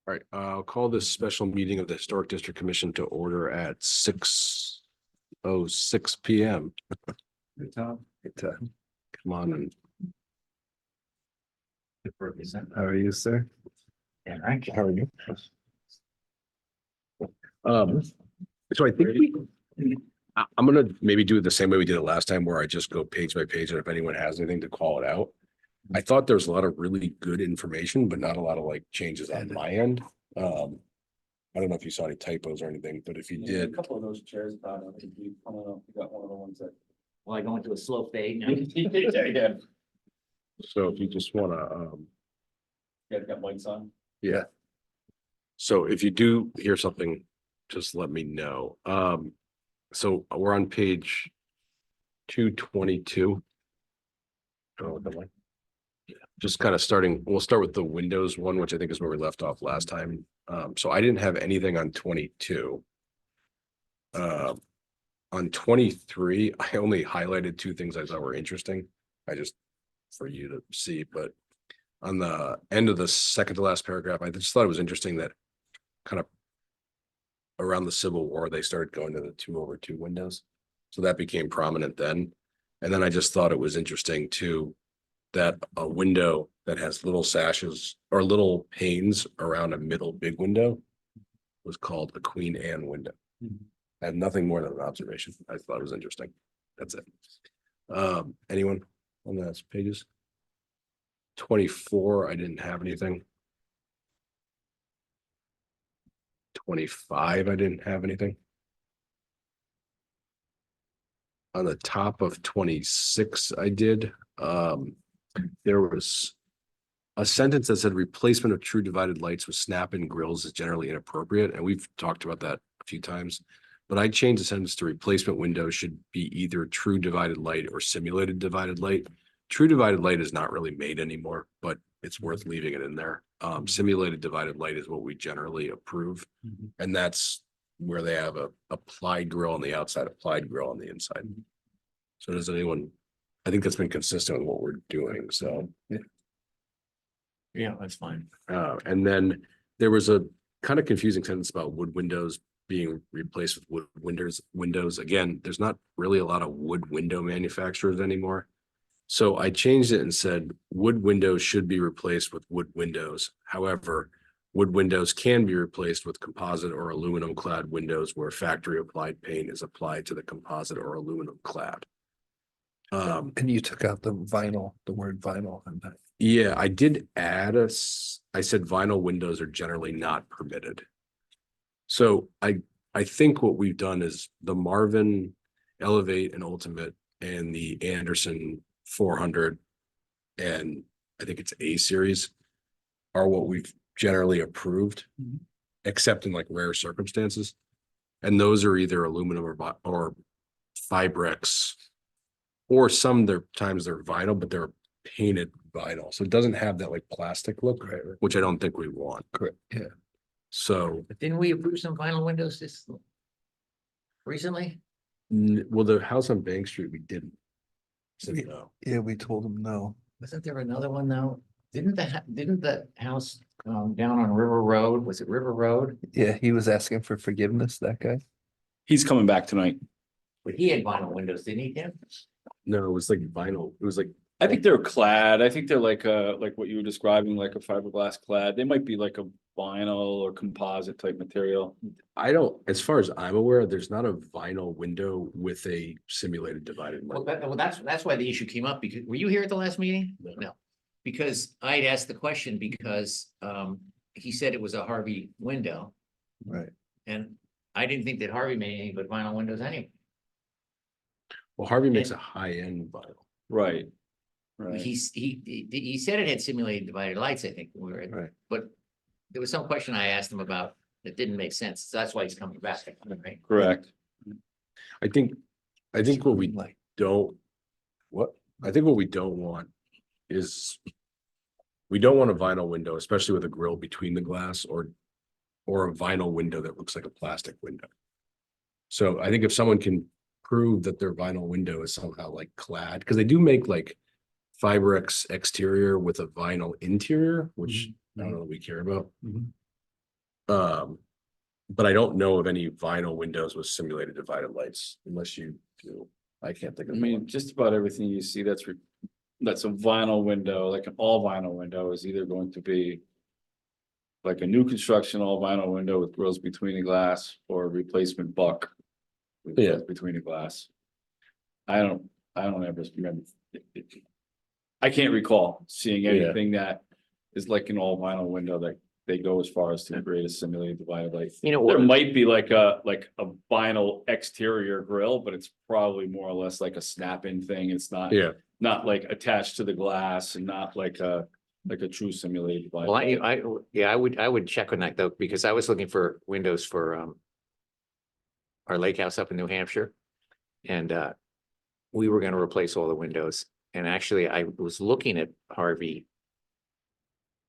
All right, I'll call this special meeting of the Historic District Commission to order at 6:06 PM. Good time. Come on and How are you, sir? yeah, right. How are you? So I think I'm gonna maybe do it the same way we did it last time, where I just go page by page, and if anyone has anything to call it out. I thought there was a lot of really good information, but not a lot of like changes on my end. I don't know if you saw any typos or anything, but if you A did, couple of those chairs about, I think we, I don't know, we got one of the ones that. Well, I go into a slow fade now. Yeah, so if you just wanna, got mics on. yeah. So if you do hear something, just let me know. So we're on page 222. Oh, the line. Just kind of starting, we'll start with the Windows one, which I think is where we left off last time. So I didn't have anything on 22. On 23, I only highlighted two things I thought were interesting. I just for you to see, but on the end of the second to last paragraph, I just thought it was interesting that kind of around the Civil War, they started going to the 2/2 windows. So that became prominent then. And then I just thought it was interesting too, that a window that has little sashes or little panes around a middle big window was called a Queen Anne window. I had nothing more than an observation. I thought it was interesting. That's it. Anyone on those pages? 24, I didn't have anything. 25, I didn't have anything. On the top of 26, I did. There was a sentence that said replacement of true divided lights with snap-in grills is generally inappropriate, and we've talked about that a few times. But I changed the sentence to replacement windows should be either true divided light or simulated divided light. True divided light is not really made anymore, but it's worth leaving it in there. Simulated divided light is what we generally approve, and that's where they have a applied grill on the outside, applied grill on the inside. So does anyone? I think that's been consistent with what we're doing. So Yeah, that's fine. and then there was a kind of confusing sentence about wood windows being replaced with wood windows. Again, there's not really a lot of wood window manufacturers anymore. So I changed it and said wood windows should be replaced with wood windows. However, wood windows can be replaced with composite or aluminum clad windows where factory applied paint is applied to the composite or aluminum clad. And you took out the word vinyl and that. Yeah, I did add I said vinyl windows are generally not permitted. So I think what we've done is the Marvin Elevate and Ultimate and the Anderson 400 and I think it's A series are what we've generally approved, except in like rare circumstances. And those are either aluminum or Fibrex, or some times they're vinyl, but they're painted vinyl. So it doesn't have that like plastic look, Right. which I don't think we want. Correct. Yeah. So, But didn't we approve some vinyl windows this recently? well, the house on Bank Street, we didn't. So We- no. Yeah, we told him no. Wasn't there another one though? Didn't the house down on River Road, was it River Road? Yeah, he was asking for forgiveness, that guy. He's coming back tonight. But he had vinyl windows, didn't he, Tim? No, it was like vinyl. It was like, I think they're clad. I think they're like what you were describing, like a fiberglass clad. They might be like a vinyl or composite type material. I don't, as far as I'm aware, there's not a vinyl window with a simulated divided Well, light. that's why the issue came up, because, were you here at the last meeting? No. Because I had asked the question because, he said it was a Harvey window, Right. and I didn't think that Harvey made any but vinyl windows anyway. Well, Harvey makes a high-end vinyl. Right. Right. He said it had simulated divided lights, I think, when we were at- Right. but there was some question I asked him about that didn't make sense. So that's why he's coming back, right? Correct. I think what we Like, don't, I think what we don't want is we don't want a vinyl window, especially with a grill between the glass or a vinyl window that looks like a plastic window. So I think if someone can prove that their vinyl window is somehow like clad, because they do make like Fibrex exterior with a vinyl interior, which I don't know that we care about. Mhm. But I don't know of any vinyl windows with simulated divided lights unless you do. I can't think I of mean, one. just about everything you see that's a vinyl window, like an all vinyl window is either going to be. Like a new construction all vinyl window with grills between the glass or a replacement buck. With Yeah. grills between the glass. I don't ever remember. I can't recall seeing Yeah. anything that is like an all vinyl window that they go as far as to create a simulated divided light. You know, There what? might be like a vinyl exterior grill, but it's probably more or less like a snap-in thing. It's not. Yeah, Not like attached to the glass and not like a true simulated divided Well, light. yeah, I would check on that though, because I was looking for windows for our lake house up in New Hampshire. And we were gonna replace all the windows. And actually, I was looking at Harvey.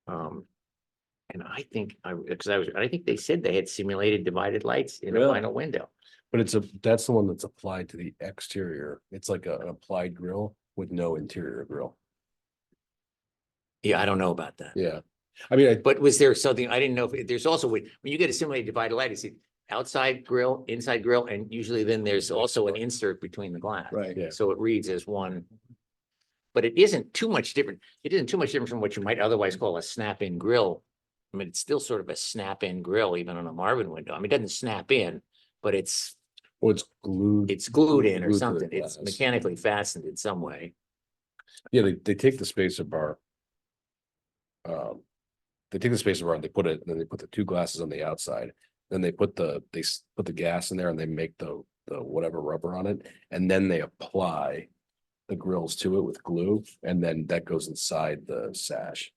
And I think I think they said they had simulated divided lights in a Really? vinyl window. but that's the one that's applied to the exterior. It's like an applied grill with no interior grill. Yeah, I don't know about that. Yeah, I mean, But was there something, I didn't know if there's also, when you get a simulated divided light, it's outside grill, inside grill, and usually then there's also an insert between the glass. Right. Yeah. So it reads as one. But it isn't too much different. It isn't too much different from what you might otherwise call a snap-in grill. I mean, it's still sort of a snap-in grill, even on a Marvin window. I mean, it doesn't snap in, but it's well, it's glued. glued in or Glued to the something. It's glass. mechanically fastened in some way. Yeah, they take the spacer bar. They take the spacer bar and they put it, then they put the two glasses on the outside. Then they put the gas in there and they make the whatever rubber on it. And then they apply the grills to it with glue, and then that goes inside the sash.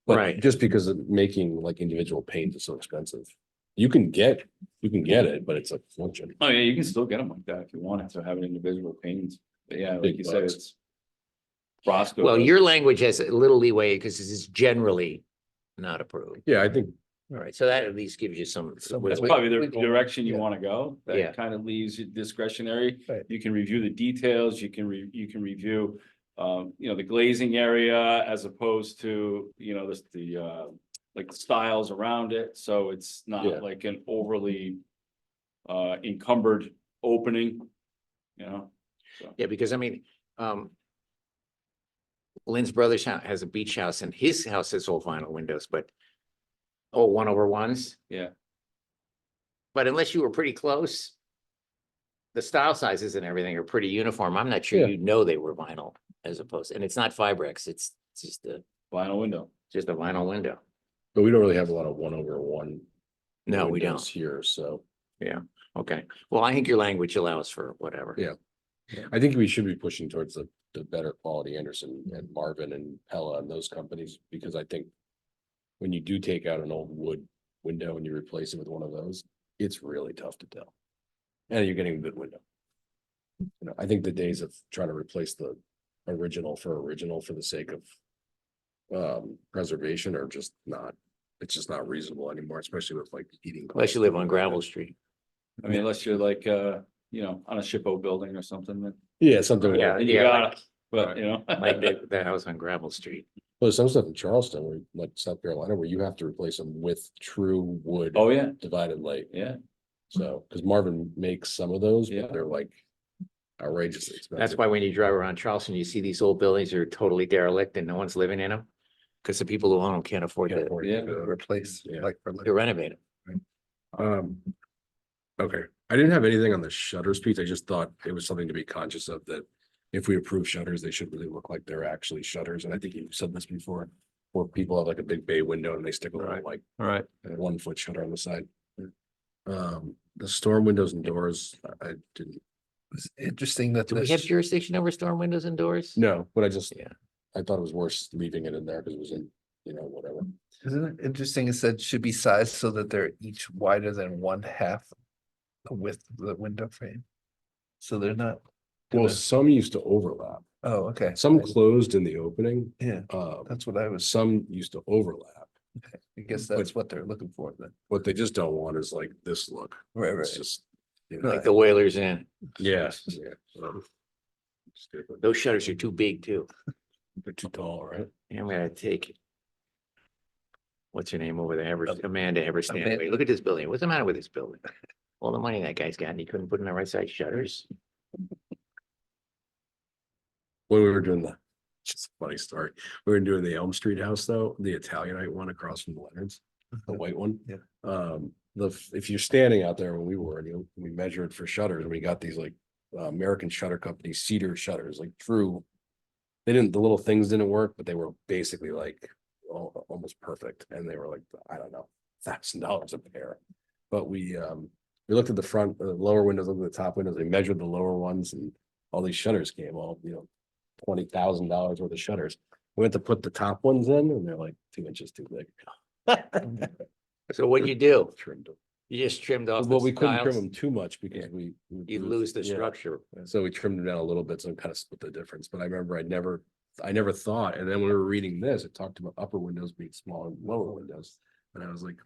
But Right. just because of making like individual paint is so expensive. You can get it, but it's a fortune. Oh, yeah, you can still get them like that if you wanted to have an individual paintings, but yeah, like Big you said, bucks. it's. Roscoe. Well, does. your language has a little leeway because this is generally not approved. Yeah, I think, All right, so that at least gives you some. That's we- probably the we go- direction you yeah. wanna go. Yeah. That kind of leaves it discretionary. Right. You can review the details, you can review, the glazing area as opposed to, like the styles around it, so it's Yeah. not like an overly encumbered opening, you know? Yeah, because I mean, Lynn's brother's house has a beach house and his house has all vinyl windows, but. Oh, 1/1s, Yeah, but unless you were pretty close. The style sizes and everything are pretty uniform. I'm not sure Yeah. you'd know they were vinyl as opposed, and it's not Fibrex, it's just vinyl window. a vinyl window. but we don't really have a lot of 1/1. No, we windows don't. here, so Okay, well, I think your language allows for whatever. Yeah. I think we should be pushing towards the better quality Anderson and Marvin and Pella and those companies, because I think. When you do take out an old wood window and you replace it with one of those, it's really tough to tell. And you're getting a good window. You know, I think the days of trying to replace the original for the sake of. Preservation are just not, it's just not reasonable anymore, especially with like heating. Unless you live on Gravel Street. I mean, unless you're like, on a shippo building or something, then, Yeah, something. Yeah. then you got it, but, you know. Like the house on Gravel Street. Well, there's some stuff in Charleston, where like South Carolina, where you have to replace them with true wood. Oh, yeah, Divided light, yeah. so, because Marvin makes some of those, Yeah. but they're like outrageously expensive. That's why when you drive around Charleston, you see these old buildings that are totally derelict and no one's living in them. Because the people who own them can't afford Can't to afford Yeah. it. Replace, Yeah. like for to renovate them. Okay, I didn't have anything on the shutters piece. I just thought it was something to be conscious of, that if we approve shutters, they should really look like they're actually shutters. And I think you said this before, where people have like a big bay window and they stick a little like All right. 1 foot shutter on the side. The storm windows and doors, I didn't, It's interesting that. Do we this- have jurisdiction over storm windows and doors? no, but I just, Yeah. I thought it was worth leaving it in there because it was in, whatever. Isn't it interesting? It said should be sized so that they're each wider than 1/2 the width of the window frame. So they're not. Well, gonna- some used to overlap, Oh, okay. some closed in the opening, Yeah, that's what I was, some used to overlap. I guess that's what they're looking for then. What they just don't want is like this look. Right, It's right. just. Like the Whalers Inn. Yeah. Stupid. Those shutters are too big too. They're too tall, right? And I'm gonna take. what's her name over there, Amanda Everstand. Look at this building. What's the matter with this building? All the money that guy's got and he couldn't put in the right size shutters. When we were doing just a funny story, we were doing the Elm Street house though, the Italianite one across from Leonard's, the white one. Yeah. If you're standing out there when we were, and we measured for shutters, and we got these like American Shutter Company cedar shutters, like true. The little things didn't work, but they were basically like almost perfect. And they were like, I don't know, $1,000 a pair. But we looked at the front, the lower windows, looked at the top windows, we measured the lower ones, and all these shutters came all, $20,000 worth of shutters. We went to put the top ones in, and they're like 2 inches too big. So what you do? Trimmed them. You just trimmed off. Well, the we couldn't trim stiles. them too much because You lose the yeah. structure. So we trimmed them down a little bit, so it kind of split the difference. But I remember I never thought, and then when we were reading this, it talked about upper windows being smaller than lower windows. And I was like,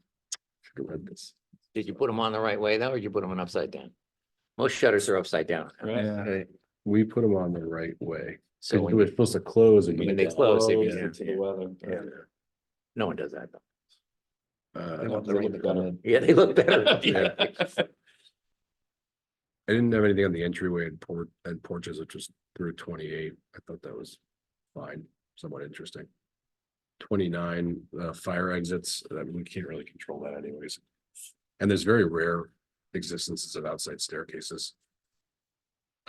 should have read this. Did you put them on the right way though, or did you put them on upside down? Most shutters are upside down. Right. Yeah. We put them on the right way. So So when we were supposed to close and when you they close, they Close begin- into the weather. yeah. No one does that though. They want the They rain look to come better. in. Yeah, they look better. Yeah. I didn't have anything on the entryway and porches, which was through 28. I thought that was fine, somewhat interesting. 29, fire exits, I mean, we can't really control that anyways. And there's very rare existences of outside staircases.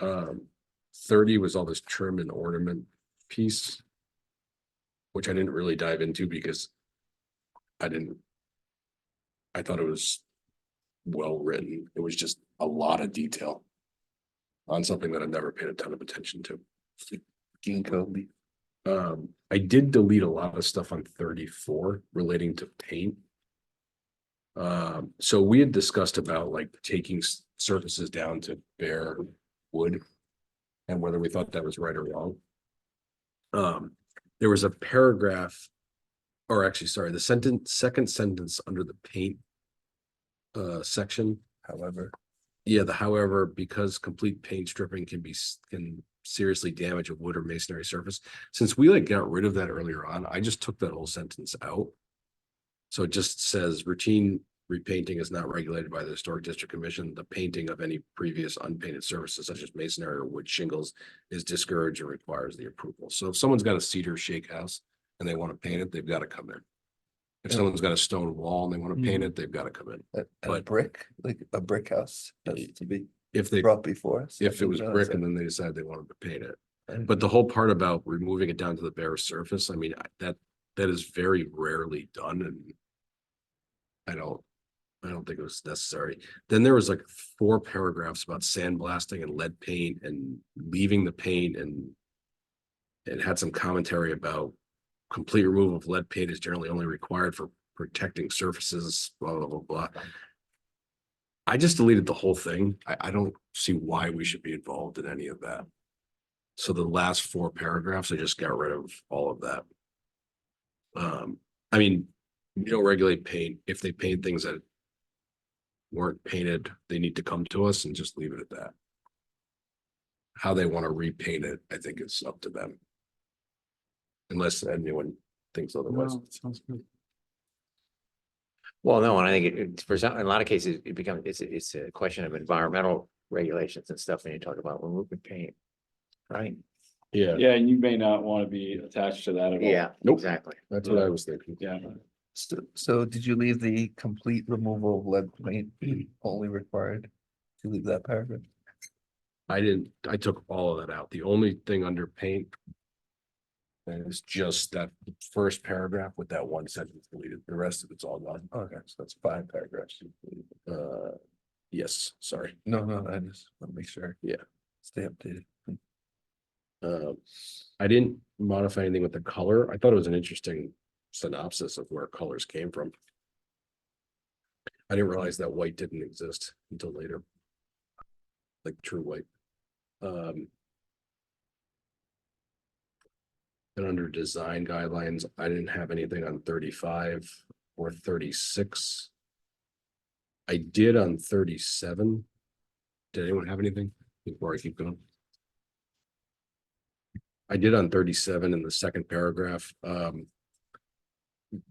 30 was all this trim and ornament piece, which I didn't really dive into because I thought it was well written. It was just a lot of detail on something that I've never paid a ton of attention to. Ginkgo leaf. I did delete a lot of stuff on 34 relating to paint. So we had discussed about like taking surfaces down to bare wood and whether we thought that was right or wrong. There was a paragraph, or actually, sorry, the second sentence under the paint section. However, However, because complete paint stripping can seriously damage a wood or masonry surface. Since we like got rid of that earlier on, I just took that whole sentence out. So it just says routine repainting is not regulated by the Historic District Commission. The painting of any previous unpainted surfaces such as masonry or wood shingles is discouraged and requires the approval. So if someone's got a cedar shake house and they want to paint it, they've got to come in. If Yeah. someone's got a stone wall and they want to paint it, they've got to come in. a But- brick, like a brick house has to be If they, brought before us. if it was No, brick it's and then they decided they wanted to paint it. a- But the whole part about removing it down to the bare surface, I mean, that is very rarely done, and I don't think it was necessary. Then there was like 4 paragraphs about sandblasting and lead paint and leaving the paint, and it had some commentary about complete removal of lead paint is generally only required for protecting surfaces, blah, blah, blah, blah. I just deleted the whole thing. I don't see why we should be involved in any of that. So the last 4 paragraphs, I just got rid of all of that. I mean, we don't regulate paint. If they paint things that weren't painted, they need to come to us and just leave it at that. How they want to repaint it, I think it's up to them. Unless anyone thinks otherwise. No, sounds good. Well, no, and I think for some, in a lot of cases, it becomes, it's a question of environmental regulations and stuff when you talk about removing paint. Right? Yeah, Yeah, and you may not want to be attached to that at all. Yeah, Nope. exactly. that's what I was thinking. Yeah, So did you leave the complete removal of lead paint only required? To leave that paragraph? I took all of that out. The only thing under paint is just that first paragraph with that one sentence deleted. The rest of it's all gone. Okay. So that's 5 paragraphs. Yes, sorry. No, I just want to make sure. Yeah. Stay updated. I didn't modify anything with the color. I thought it was an interesting synopsis of where colors came from. I didn't realize that white didn't exist until later. Like true white. And under design guidelines, I didn't have anything on 35 or 36. I did on 37. Did anyone have anything before I keep going? I did on 37 in the second paragraph.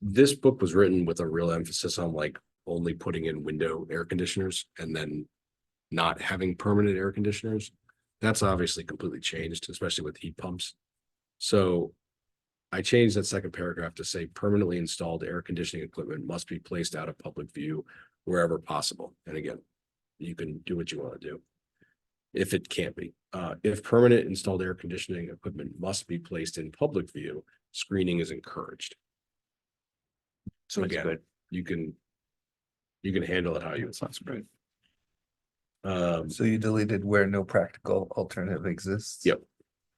this book was written with a real emphasis on like only putting in window air conditioners and then not having permanent air conditioners. That's obviously completely changed, especially with heat pumps. So I changed that second paragraph to say permanently installed air conditioning equipment must be placed out of public view wherever possible. And again, you can do what you want to do. If it can't be, if permanent installed air conditioning equipment must be placed in public view, screening is encouraged. So That's again, good. you can handle it how you. Sounds great. So you deleted where no practical alternative exists? Yep.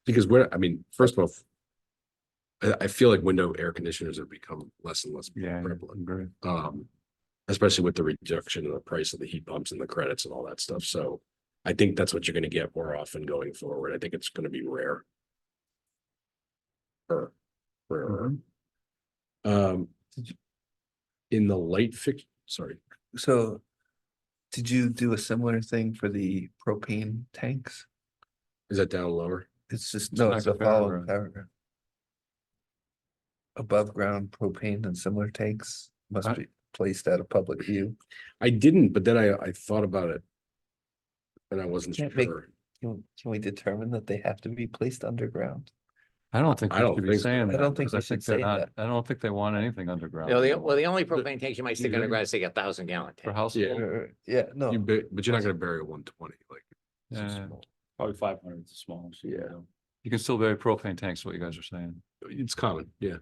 Because I mean, first of all, I feel like window air conditioners have become less and less Yeah, prevalent. great. Especially with the reduction in the price of the heat pumps and the credits and all that stuff. So I think that's what you're gonna get more often going forward. I think it's gonna be rare. Rarer. Did you- In the light fix, sorry, So did you do a similar thing for the propane tanks? is that down lower? It's just, It's no, not it's a a paragraph. following paragraph. Above ground propane and similar tanks must I- be placed at a public view. I didn't, but then I thought about it. And I wasn't Can't make- sure. Can we determine that they have to be placed underground? I don't think I we don't should be think so. saying I that. don't think 'cause we should they're say not- that. I don't think they want anything underground. No, the only propane tanks you might stick underground is like 1,000 gallon For tank. household. Yeah, no, But you're not gonna bury a 120, like. it's so Yeah. small. Probably 500 is small. Yeah. You can still bury propane tanks, is what you guys are saying. It's common, yeah.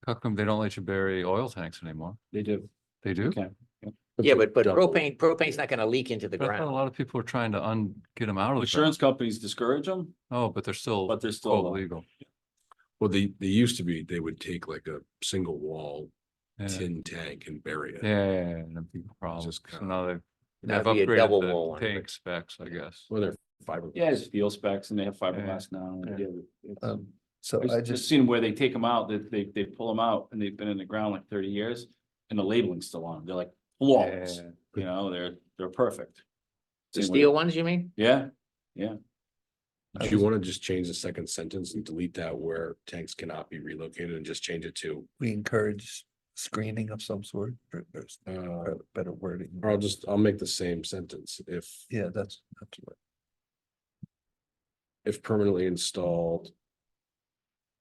How come they don't let you bury oil tanks anymore? They do. They do? Okay. Yeah, but double. propane's not gonna leak into the But I thought a ground. lot of people are trying to get them out of the Insurance ground. companies discourage them, Oh, but they're still. but they're still quote, allowed. legal. Well, they used to be, they would take like a single wall Yeah, tin tank and bury it. yeah, and a big problem. just So kinda- now they've That'd be a double wall upgraded one, the but- tank specs, I guess. Well, they're fiber. Yeah, it's steel specs and they have fiberglass now. and Yeah. it's- so I I just just, seen where they take them out, they pull them out and they've been in the ground like 30 years and the labeling's still on. They're like flawless, Yeah. you know, they're perfect. The Same way- steel ones, you mean? Yeah, Do you want to just change the second sentence and delete that where tanks cannot be relocated and just change it to, we encourage screening of some sort, or there's better wording. or I'll make the same sentence Yeah, that's what. if permanently installed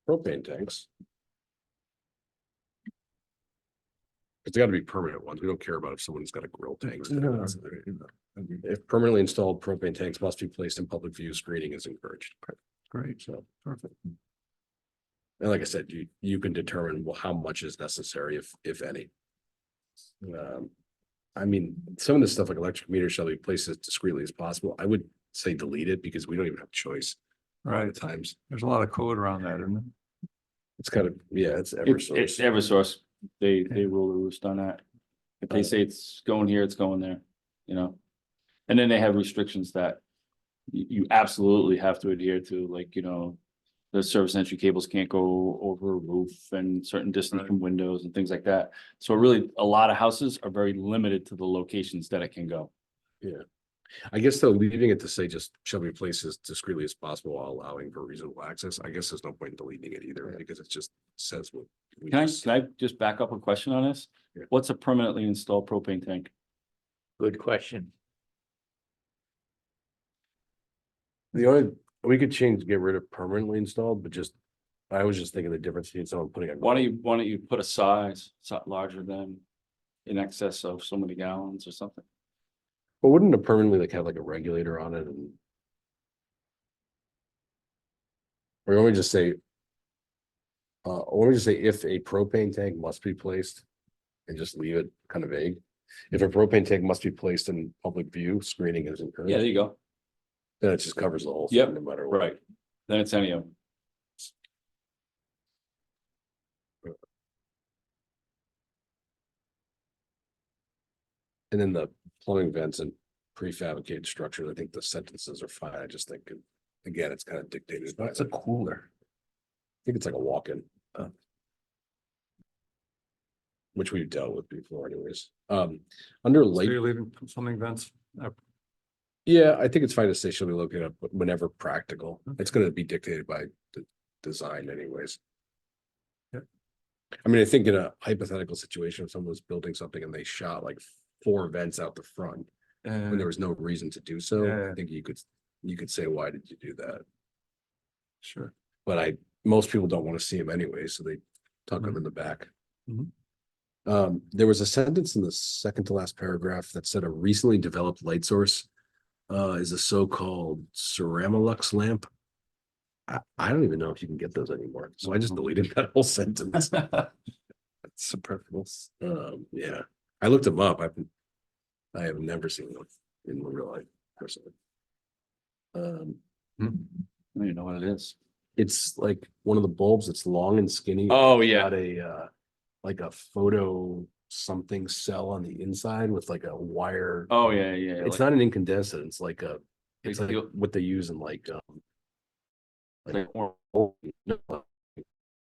propane tanks. It's gotta be permanent ones. We don't care about if someone's got a grill tank. No. If permanently installed propane tanks must be placed in public view, screening is encouraged. Great. So, perfect. And like I said, you can determine how much is necessary, if any. I mean, some of this stuff like electric meters shall be placed as discreetly as possible. I would say delete it because we don't even have a choice. A lot Right. of times. There's a lot of code around that, isn't it? It's kind of, yeah, it's it's Eversource. Eversource. They rule the roost on that. If they say it's going here, it's going there, you know? And then they have restrictions that you absolutely have to adhere to, like, you know, the service entry cables can't go over a roof and certain distance Right. from windows and things like that. So really, a lot of houses are very limited to the locations that it can go. I guess though, leaving it to say just shall be placed as discreetly as possible while allowing for reasonable access. I guess there's no point in deleting it either because it just says what. we Can just- I just back up a question on this? Yeah. What's a permanently installed propane tank? Good question. The only, we could change, get rid of permanently installed, but just, I was just thinking the difference between someone putting a. Why don't you put a size larger than in excess of so many gallons or something? But wouldn't it permanently like have like a regulator on it and? Or let me just say. Or let me just say if a propane tank must be placed. And just leave it kind of vague. If a propane tank must be placed in public view, screening is Yeah, there encouraged. you go. Then it just covers the whole Yep, thing, no matter what. Right. Then it's any of them. And then the plumbing vents and prefabricated structures, I think the sentences are fine. I just think, again, it's kind of dictated by. It's a cooler. I think it's like a walk-in. Oh. Which we've dealt with before anyways. Under So light, you're leaving plumbing vents. yeah, I think it's fine to say shall be located up whenever practical. It's gonna be dictated by the design anyways. Yep. I mean, I think in a hypothetical situation, if someone was building something and they shot like 4 vents out the front when there was no reason to do so, Yeah. I think you could say, why did you do that? Sure. But most people don't want to see them anyway, so they tuck them in the back. Mhm. There was a sentence in the second to last paragraph that said a recently developed light source is a so-called Ceramolux lamp. I don't even know if you can get those anymore, so I just deleted that whole sentence. That's superfluous. Yeah, I looked them up. I have never seen them in real life personally. I don't even know what it is. It's like one of the bulbs that's long and skinny. Oh, It's yeah. got a like a photo something cell on the inside with like a wire. Oh, yeah. It's not an incandescent. It's like it's Like like the- what they use in like Like- no, Oh,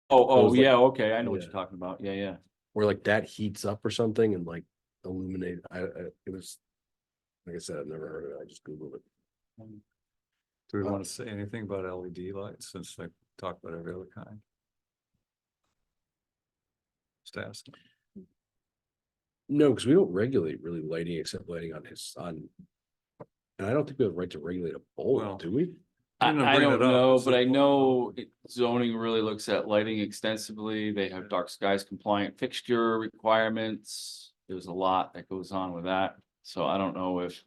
Those, like- yeah, okay, I know what yeah. you're talking about, yeah. where like that heats up or something and like illuminate. It was like I said, I've never heard of it. I just Googled it. Do we want to say anything about LED lights since they talk about every other kind? Staff. No, because we don't regulate really lighting except lighting on. And I don't think we have the right to regulate a Well, bulb, do we? I Didn't bring don't it up. know, It's but I like- know zoning really looks at lighting extensively. They have dark skies compliant fixture requirements. There's a lot that goes on with that, so I don't know if.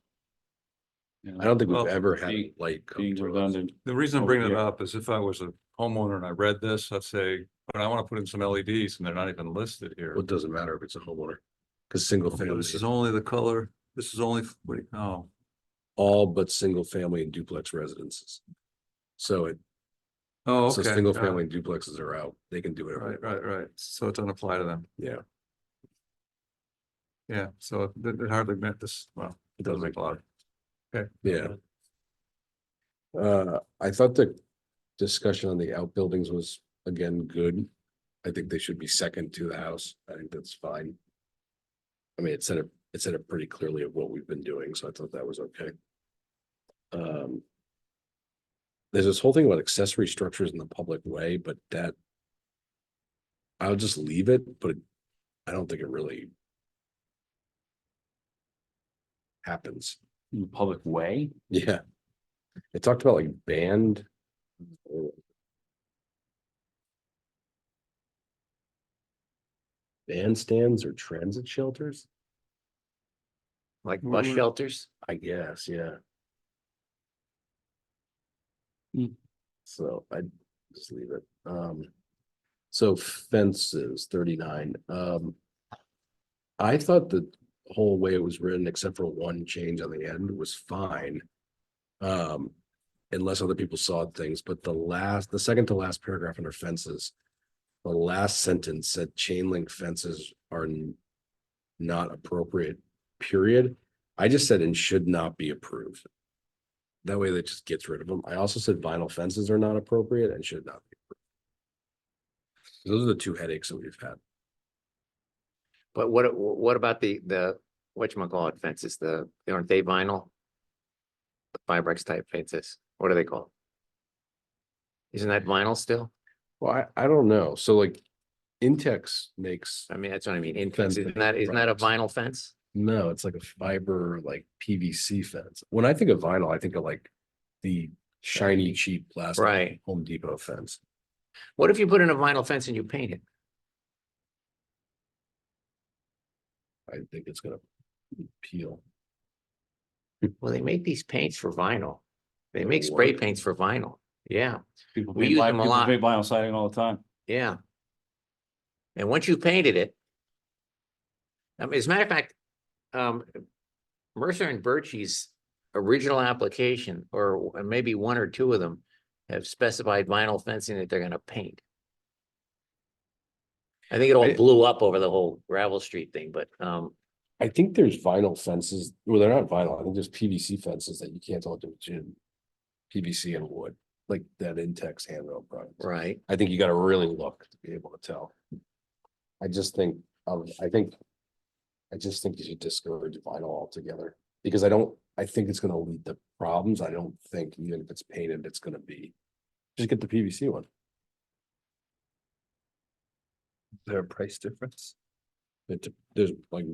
I don't think we've Well, ever had a being- light come Being to us. redundant. The reason I'm Oh, bringing it yeah. up is if I was a homeowner and I read this, I'd say, but I want to put in some LEDs and they're not even listed here. Well, it doesn't matter if it's a homeowner, because single Okay, family, this is only the color, this is only, oh, all but single family and duplex residences. So oh, so okay. single got it. family and duplexes are out. They can do whatever. they want. Right. So it doesn't apply to them. Yeah, Yeah, so it hardly meant this, well, it doesn't make a lot. yeah. I thought the discussion on the outbuildings was again good. I think they should be second to the house. I think that's fine. I mean, it said it pretty clearly of what we've been doing, so I thought that was okay. There's this whole thing about accessory structures in the public way, but that I'll just leave it, but I don't think it really happens. In the public way, Yeah. It talked about like bandstands or transit shelters, Like bus Mm. shelters. I guess, yeah. Hmm. So I'd just leave it. So fences, 39. I thought the whole way it was written, except for one change on the end, was fine. Unless other people saw things, but the second to last paragraph under fences, the last sentence said chain link fences are not appropriate, period. I just said and should not be approved. That way that just gets rid of them. I also said vinyl fences are not appropriate and should not be approved. Those are the two headaches that we've had. But what about the whatchamacallit fences? Aren't they vinyl? The Fibrex type fences, what are they called? Isn't that vinyl still? Well, I don't know. So like Intex makes, I mean, that's what I mean. In Fence isn't that a products. vinyl fence? no, it's like a fiber, like PVC fence. When I think of vinyl, I think of like the shiny, cheap plastic Right. Home Depot fence. What if you put in a vinyl fence and you paint it? I think it's gonna peel. Well, they make these paints for vinyl. They It'll make spray work. paints for vinyl. Yeah, people We paint use vi- them a people lot. paint vinyl siding all the time. yeah. And once you painted it. I mean, as a matter of fact, Mercer and Birchie's original application, or maybe one or two of them, have specified vinyl fencing that they're gonna paint. I think it all blew up over the whole gravel street thing, but I think there's vinyl fences, well, they're not vinyl, I think there's PVC fences that you can't tell the difference between PVC and wood, like that Intex handrail product. right. I think you gotta really look to be able to tell. I just think you should discourage vinyl altogether, because I think it's gonna lead to problems. I don't think even if it's painted, it's gonna be. Just get the PVC one. there a price difference? There's like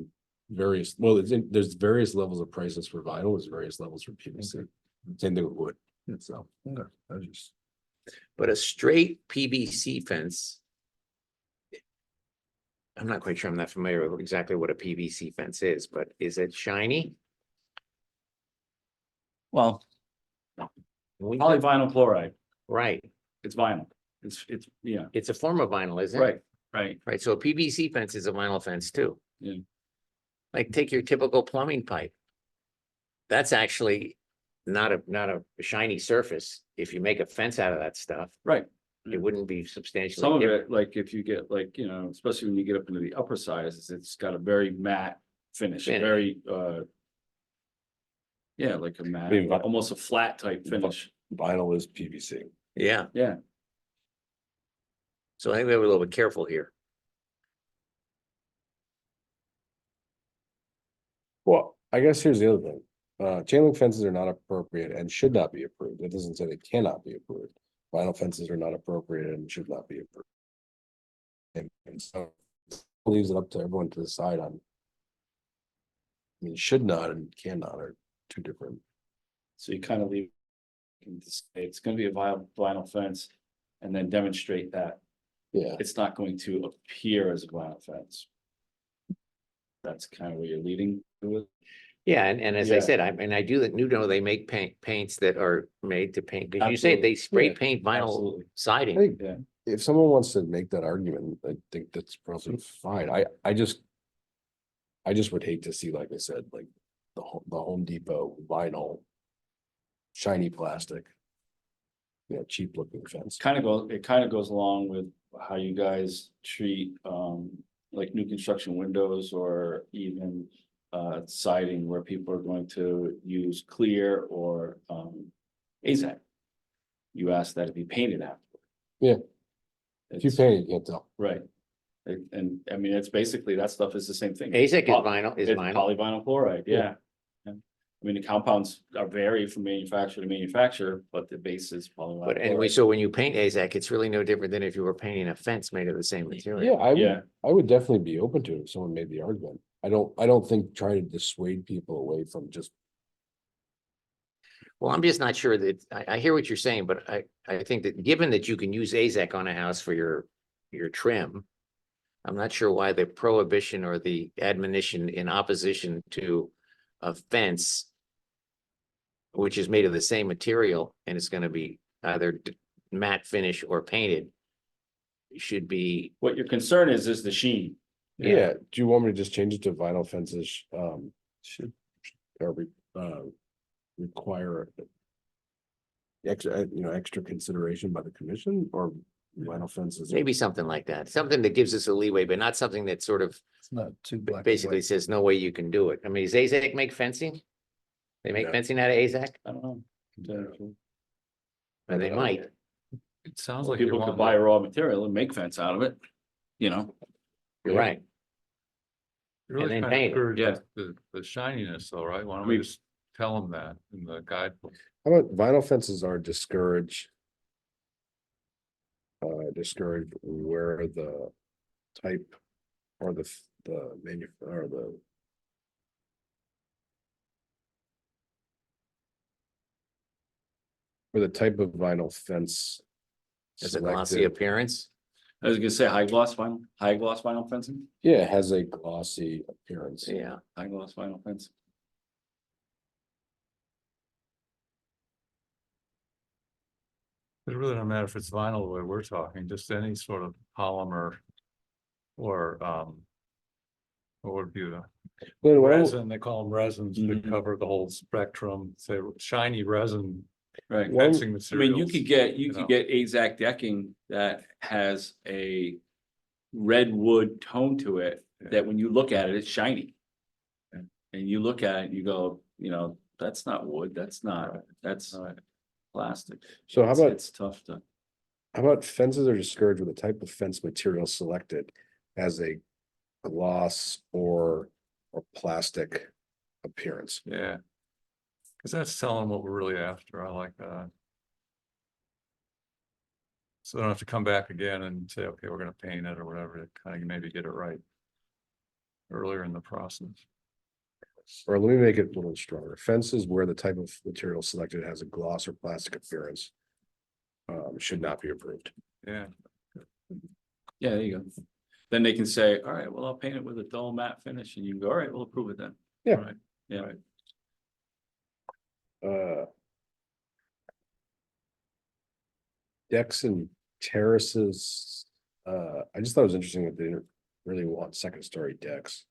various, well, there's various levels of prices for vinyl, there's various levels for PVC. Same thing with wood, so. Okay, I just, But a straight PVC fence. I'm not quite sure, I'm not familiar with exactly what a PVC fence is, but is it shiny? Well, We- polyvinyl chloride, Right, it's vinyl. Yeah, it's a form of vinyl, isn't it? right, right. Right, so a PVC fence is a vinyl fence too. Yeah. Like take your typical plumbing pipe. That's actually not a shiny surface. If you make a fence out of that stuff, Right. it wouldn't be substantially Some of different. it, like if you get like, especially when you get up into the upper sizes, it's got a very matte finish, Finish. very, yeah, like a matte, mean, vi- almost a flat type finish. Vinyl is PVC. Yeah, Yeah, so I think we were a little bit careful here. Well, I guess here's the other thing. Chain link fences are not appropriate and should not be approved. It doesn't say they cannot be approved. Vinyl fences are not appropriate and should not be approved. And so leaves it up to everyone to decide on. I mean, should not and cannot are two different. so you kind of leave. It's gonna be a vinyl fence and then demonstrate that Yeah, it's not going to appear as a vinyl fence. That's kind of where you're leading to it. Yeah, and as I Yeah. said, I do know they make paints that are made to paint, because you say they Absolutely. spray Yeah, paint vinyl absolutely. siding. I think Yeah. if someone wants to make that argument, I think that's probably fine. I just would hate to see, like I said, like the Home Depot vinyl. Shiny plastic. You know, cheap looking fence. It kind of goes along with how you guys treat, like new construction windows or even. Siding where people are going to use clear or, AZAC. You ask that it be painted after. Yeah. If you It's- paint it, you can't tell. Right. And I mean, it's basically, that stuff is the same thing. AZAC is Poly- vinyl, is It's vinyl. polyvinyl chloride, Yeah. yeah. Yeah. I mean, the compounds are vary from manufacturer to manufacturer, but the base is polyvinyl. But anyway, chloride. so when you paint AZAC, it's really no different than if you were painting a fence made of the same material. Yeah, Yeah. I would definitely be open to it if someone made the argument. I don't think trying to dissuade people away from just, Well, I'm just not sure that, I hear what you're saying, but I think that given that you can use AZAC on a house for your trim. I'm not sure why the prohibition or the admonition in opposition to a fence. Which is made of the same material and it's gonna be either matte finish or painted. Should be, What your concern is the sheen. yeah, do you want me to just change it to vinyl fences, should, or require. Extra consideration by the commission or vinyl fences? maybe something like that, something that gives us a leeway, but not something that sort of it's not too black. and basically white. says no way you can do it. I mean, does AZAC make fencing? They make No. fencing out of AZAC? I don't know. Or they might. It sounds like you People could want, buy raw material and make fence out of it, you know? You're right. you're really and then trying to paint it. encourage Yeah. the shininess though, right? Why don't I we mean- just tell them that in the guidebook? How about vinyl fences are discouraged? Discouraged where the type or the menu or the. Or the type of vinyl fence. It's a glossy selected. I appearance. was gonna say high gloss vinyl fencing, Yeah, it has a glossy appearance. Yeah, high gloss vinyl fence. It really don't matter if it's vinyl the way we're talking, just any sort of polymer. Or what would be the Then why don't- resin, they call them resins that Mhm. cover the whole spectrum, say shiny resin Right. Why- fencing I mean, materials. you could get know. AZAC decking that has a red wood tone to it, that when you look at it, it's shiny. And you look at it, and you go, that's not wood, that's plastic. So how about, It's tough to, how about fences are discouraged with the type of fence material selected as a gloss or plastic appearance? Yeah. Cause that's telling what we're really after, I like that. So they don't have to come back again and say, okay, we're gonna paint it or whatever, to kind of maybe get it right. Earlier in the process. Or let me make it a little stronger. Fences where the type of material selected has a gloss or plastic appearance. Should not be approved. Yeah, Yeah, there you go. Then they can say, all right, well, I'll paint it with a dull matte finish, and you can go, all right, we'll approve it then. Yeah. right. Yeah, Uh. Decks and terraces, I just thought it was interesting that they didn't really want second story decks.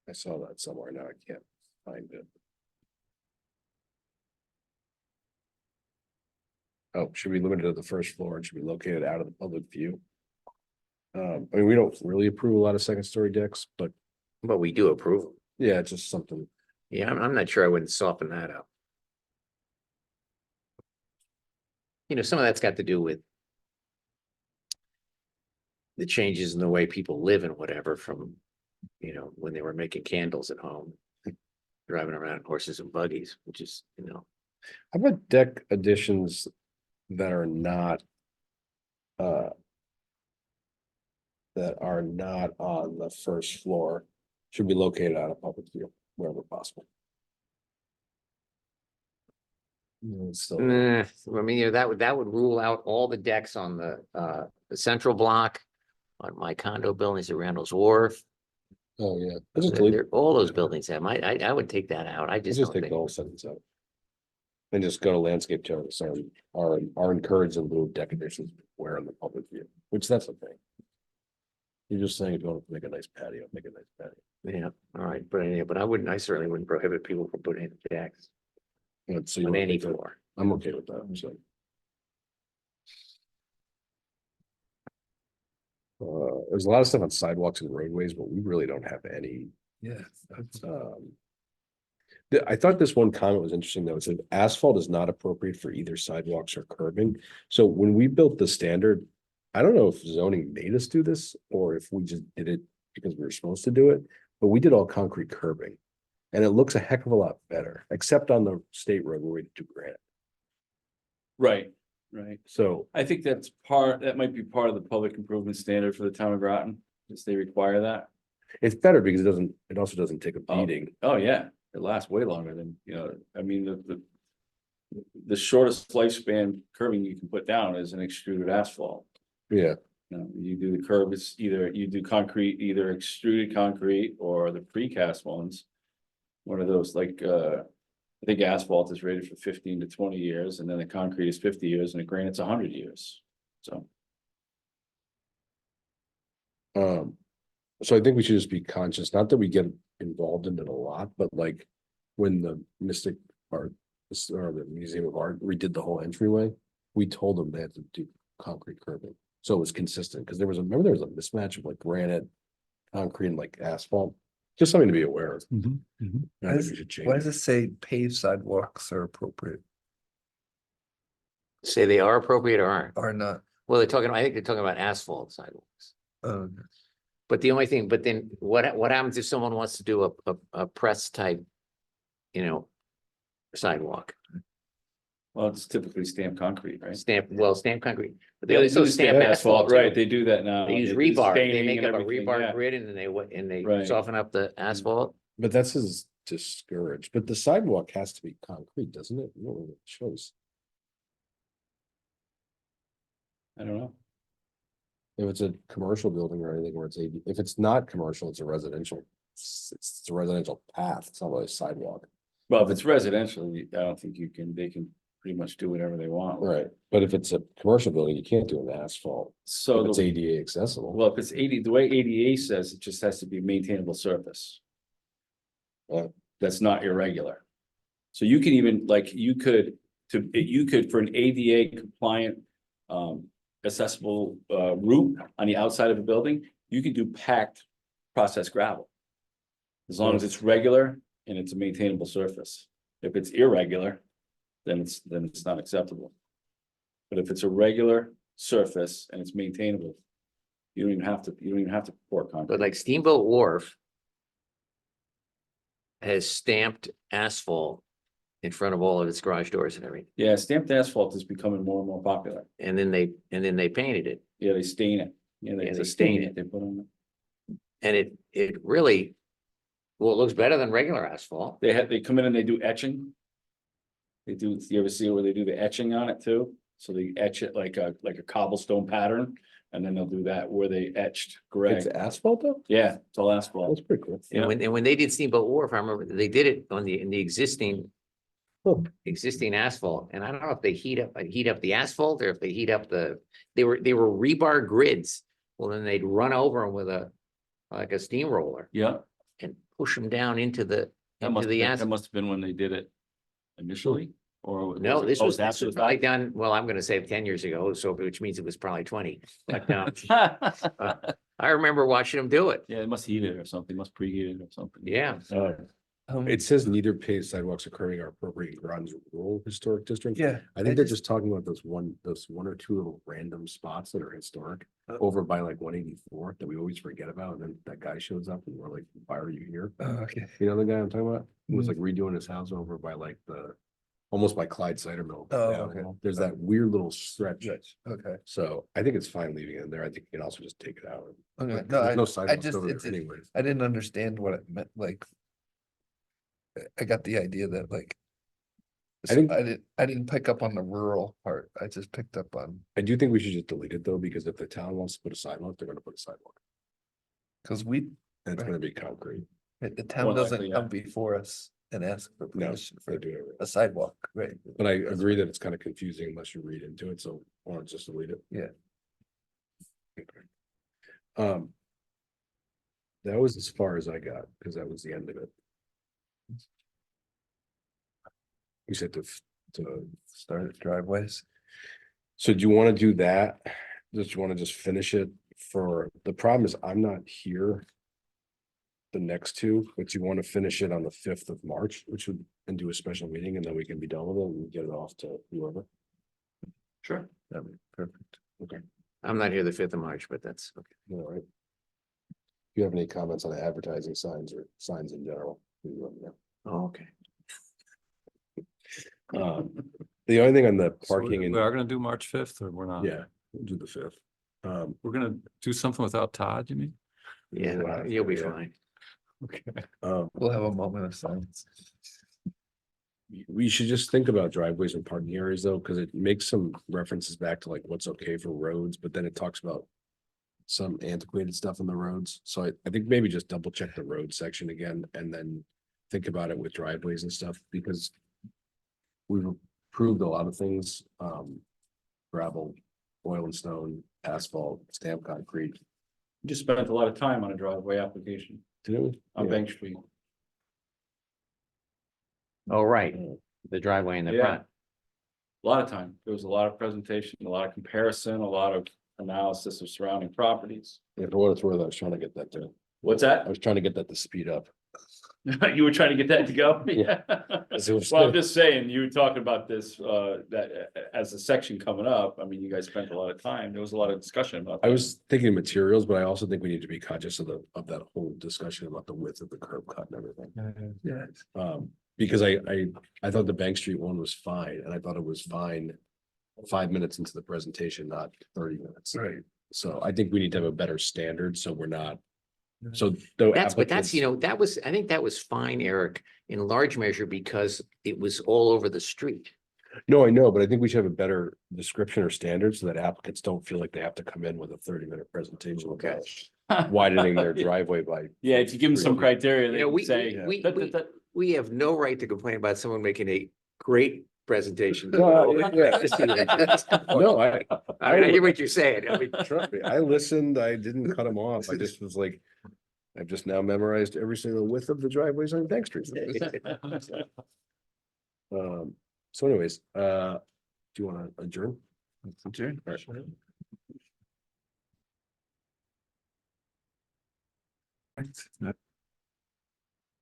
I saw that somewhere, now I can't find it. Oh, should be limited to the first floor and should be located out of the public view. I mean, we don't really approve a lot of second story decks, but But we do approve them. yeah, it's just something. Yeah, I'm not sure I wouldn't soften that up. You know, some of that's got to do with the changes in the way people live and whatever from, you know, when they were making candles at home, driving around in horses and buggies, which is, you know, How about deck additions that are not? That are not on the first floor, should be located out of public view wherever possible. So, I mean, you know, that would rule out all the decks on the central block, on my condo buildings at Randall's Wharf. oh yeah, let's just delete, All those buildings have, I would take that out. I let's just just don't take the think. whole sentence out. And just go to landscape terrace are encouraged in lieu of deck additions where in the public view, which that's the thing. You're just saying if you want to make a nice patio, make a nice patio. Yeah, all right, but I certainly wouldn't prohibit people from putting in decks And so you on wanna any take that- floor. I'm okay with that, so. There's a lot of stuff on sidewalks and roadways, but we really don't have any. Yeah. that's- I thought this one comment was interesting, though. It said asphalt is not appropriate for either sidewalks or curbing. So when we built the standard, I don't know if zoning made us do this or if we just did it because we were supposed to do it, but we did all concrete curbing. And it looks a heck of a lot better, except on the state road where we do granite. right. So I think that might be part of the public improvement standard for the town of Groton, because they require that. it's better because it also doesn't take a Oh. beating. Oh, yeah, it lasts way longer than, you know, I mean, the shortest lifespan curbing you can put down is an extruded asphalt. Yeah, You know, you do the curb, it's either you do concrete, either extruded concrete or the precast ones. One of those like, I think asphalt is rated for 15 to 20 years, and then the concrete is 50 years, and the granite's 100 years. So, so I think we should just be conscious, not that we get involved in it a lot, but like when the Mystic Art or the Museum of Art redid the whole entryway, we told them they had to do concrete curbing. So it was consistent, because there was a mismatch of like granite, concrete, and like asphalt, just something to be aware of. I think we should change Why it. does it say paved sidewalks are appropriate Say they are appropriate or aren't. or not? Well, I think they're talking about asphalt sidewalks. Um, But the only thing, but then what happens if someone wants to do a press type, you know, sidewalk, well, it's typically stamped concrete, right? stamp concrete, but Yeah, they they also do stamp asphalt, right, too. they do that now. They use do rebar, they staining make and up a everything, rebar yeah. grid and they Right. soften up the asphalt. But that's his discouraged, but the sidewalk has to be concrete, doesn't it? You don't have a choice. I don't know. If it's a commercial building or anything where if it's not commercial, it's a residential. It's a residential path, it's not really a sidewalk. Well, if it's residential, I don't think they can pretty much do whatever they want. Right, but if it's a commercial building, you can't do an asphalt, So if it's the ADA accessible. Well, if it's 80, the way ADA says, it just has to be maintainable surface. Yeah. That's not irregular. So you can even, like, you could, for an ADA compliant, accessible, route on the outside of a building, you could do packed processed gravel. As long as it's regular and it's a maintainable surface. If it's irregular, then it's not acceptable. But if it's a regular surface and it's maintainable, you don't even have to pour concrete. But like Steamboat Wharf has stamped asphalt in front of all of its garage doors and everything. Yeah, stamped asphalt is becoming more and more popular. And then they painted it. Yeah, they stain it. Yeah, Yeah, there's they a stain stain that they put on it. And it really, well, it looks better than regular asphalt. They come in and they do etching. They do, you ever see where they do the etching on it too? So they etch it like a cobblestone pattern, and then they'll do that where they etched gray. It's asphalt though? Yeah, it's all asphalt. That's pretty cool. Yeah. And when they did Steamboat Wharf, I remember they did it on in the existing Oh. existing asphalt. And I don't know if they heat up the asphalt or if they heat up they were rebar grids. Well, then they'd run over them with like a steamroller Yeah, and push them down into the that asphalt. must have been when they did it initially, or. No, it- this oh, was it's after the probably fact? done, well, I'm gonna say 10 years ago, so which means it was probably 20. But I remember watching them do it. Yeah, it must heat it or something, must preheat it or something. Yeah. It says neither paved sidewalks or curbing are appropriate in Groton's rural historic district. Yeah. I think they're just talking about those one or two little random spots that are historic over by like 184 that we always forget about. And then that guy shows up and we're like, why are you here? Okay. You know the guy I'm talking about? Who was like redoing his house over by like almost by Clyde Cider Mill. Oh, Yeah, okay. There's that weird little stretch. Okay. So I think it's fine leaving it in there. I think you can also just take it out. Okay. Like, No, there's no I sidewalks just, over there it's, anyways. I didn't understand what it meant, like. I got the idea that like. I think- I didn't pick up on the rural part. I just picked up on, I do think we should just delete it though, because if the town wants to put a sidewalk, they're gonna put a sidewalk. cause we, And it's Right. gonna be concrete. the town More doesn't likely, come yeah. before us and ask for No, permission they for do it. a sidewalk, right? But I agree that it's kind of confusing unless you read into it, so why don't just delete it? Yeah. Okay. That was as far as I got, because that was the end of it. We said to, Start at driveways. so do you want to do that? Just you want to just finish it for, the problem is I'm not here. The next two, but you want to finish it on the 5th of March, which would, and do a special meeting, and then we can be done with it and get it off to whoever. Sure. That'd be perfect. I'm not here the 5th of March, but that's okay. All right. If you have any comments on advertising signs or signs in general, please let me know. Oh, okay. The only thing on the So parking we and, are gonna do March 5th or we're not? yeah, we'll do the 5th. We're gonna do something without Todd, you mean? Yeah, Wow, you'll be yeah. fine. Okay. We'll have a moment of silence. We should just think about driveways and parking areas though, because it makes some references back to like what's okay for roads, but then it talks about some antiquated stuff on the roads. So I think maybe just double check the road section again and then think about it with driveways and stuff, because we've approved a lot of things, gravel, oil and stone, asphalt, stamped concrete. Just spent a lot of time on a driveway application Didn't we? on Yeah. Bank Street. Oh, right, the driveway in the Yeah. front. A lot of time. There was a lot of presentation, a lot of comparison, a lot of analysis of surrounding properties. Yeah, for what it's worth, I was trying to get that to, What's I that? was trying to get that to speed up. You were trying to get that to go? Yeah. Well, I'm just saying, you were talking about this, that as a section coming up, I mean, you guys spent a lot of time, there was a lot of discussion about. I that. was thinking materials, but I also think we need to be conscious of that whole discussion about the width of the curb cut and everything. Yeah. Because I thought the Bank Street one was fine, and I thought it was fine 5 minutes into the presentation, not 30 minutes. Right. So I think we need to have a better standard, so we're not, so. But that's, I think that was fine, Eric, in large measure because it was all over the street. No, I know, but I think we should have a better description or standard so that applicants don't feel like they have to come in with a 30-minute presentation. Okay. about widening their driveway by. Yeah, if you give them some criteria, they You know, can say. we- We have no right to complain about someone making a great presentation. No, yeah. No, I mean, I hear what you're saying. I mean, trust me, I listened, I didn't cut them off, I just was like, I've just now memorized every single width of the driveways on Bank Street. So anyways, do you wanna adjourn? Adjourn. All right.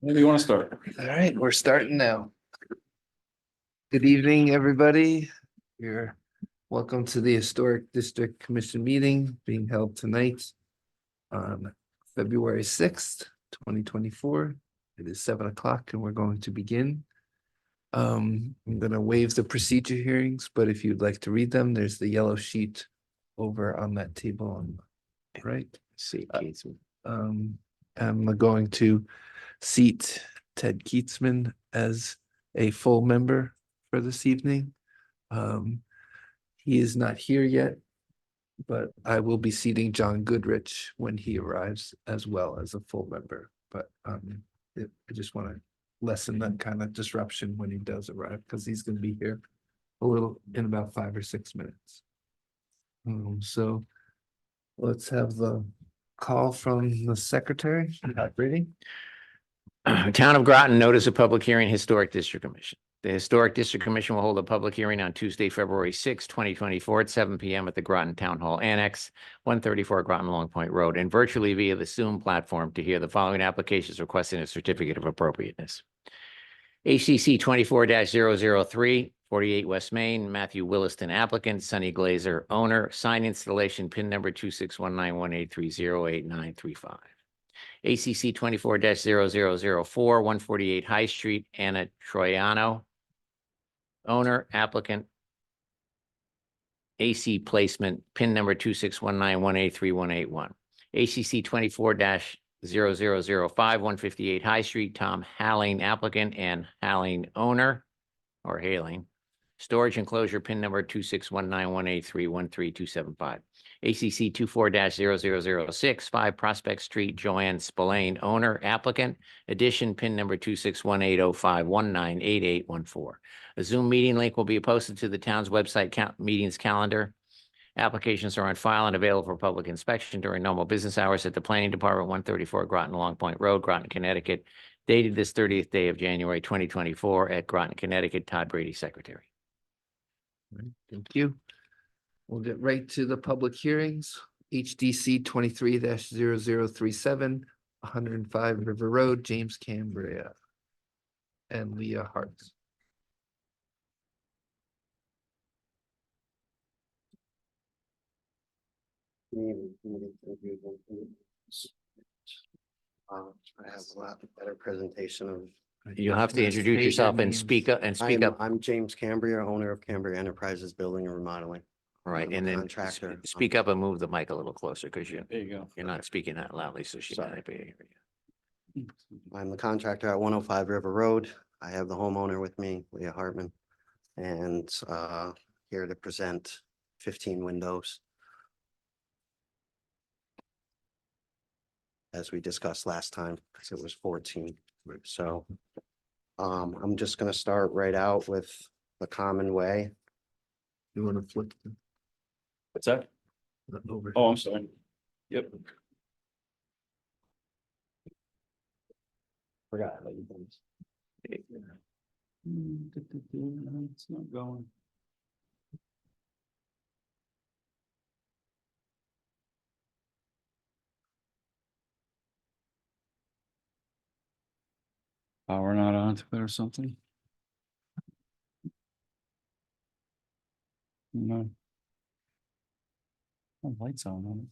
Maybe you wanna start? All right, we're starting now. Good evening, everybody. You're welcome to the Historic District Commission meeting being held tonight on February 6th, 2024. It is 7 o'clock and we're going to begin. I'm gonna waive the procedure hearings, but if you'd like to read them, there's the yellow sheet over on that table on the right. See, Uh, Keith. I'm going to seat Ted Keatsman as a full member for this evening. He is not here yet, but I will be seating John Goodrich when he arrives as well as a full member. But I just want to lessen that kind of disruption when he does arrive, because he's going to be here a little in about 5 or 6 minutes. So let's have the call from the secretary. Reading. Town of Groton notice of public hearing, Historic District Commission. The Historic District Commission will hold a public hearing on Tuesday, February 6, 2024 at 7 p.m. at the Groton Town Hall Annex, 134 Groton Long Point Road, and virtually via the Zoom platform to hear the following applications requesting a certificate of appropriateness. HCC 24-003, 48 West Main, Matthew Williston applicant, Sunny Glazer owner, sign installation, PIN number 2619183088935. ACC 24-0004, 148 High Street, Anna Troiano. Owner, applicant. AC placement, PIN number 26191831181. ACC 24-0005, 158 High Street, Tom Halling applicant and Halling owner or Haling. Storage enclosure, PIN number 2619183132275. ACC 24-0006, 5 Prospect Street, Joanne Spillane, owner, applicant, addition, PIN number 2618051988814. A Zoom meeting link will be posted to the town's website meetings calendar. Applications are on file and available for public inspection during normal business hours at the Planning Department, 134 Groton Long Point Road, Groton, Connecticut, dated this 30th day of January 2024 at Groton, Connecticut. Todd Brady, Secretary. Thank you. We'll get right to the public hearings. HDC 23-0037, 105 River Road, James Cambria. And Leah Hartz. I have a lot better presentation of. You'll have to introduce yourself and speak up I'm James Cambria, owner of Cambria Enterprises Building and Remodeling. All right, I'm a and then contractor. speak up and move the mic a little closer because There you go. you're not speaking that loudly, so she might Sorry. not be able to hear you. I'm the contractor at 105 River Road. I have the homeowner with me, Leah Hartman. And here to present 15 windows. As we discussed last time, because it was 14. So I'm just gonna start right out with the common way. You want to flip What's that? the over? Oh, I'm sorry. Yep. Forgot. about you guys. It's not going. Power not onto it or something? No. Oh, lights on it.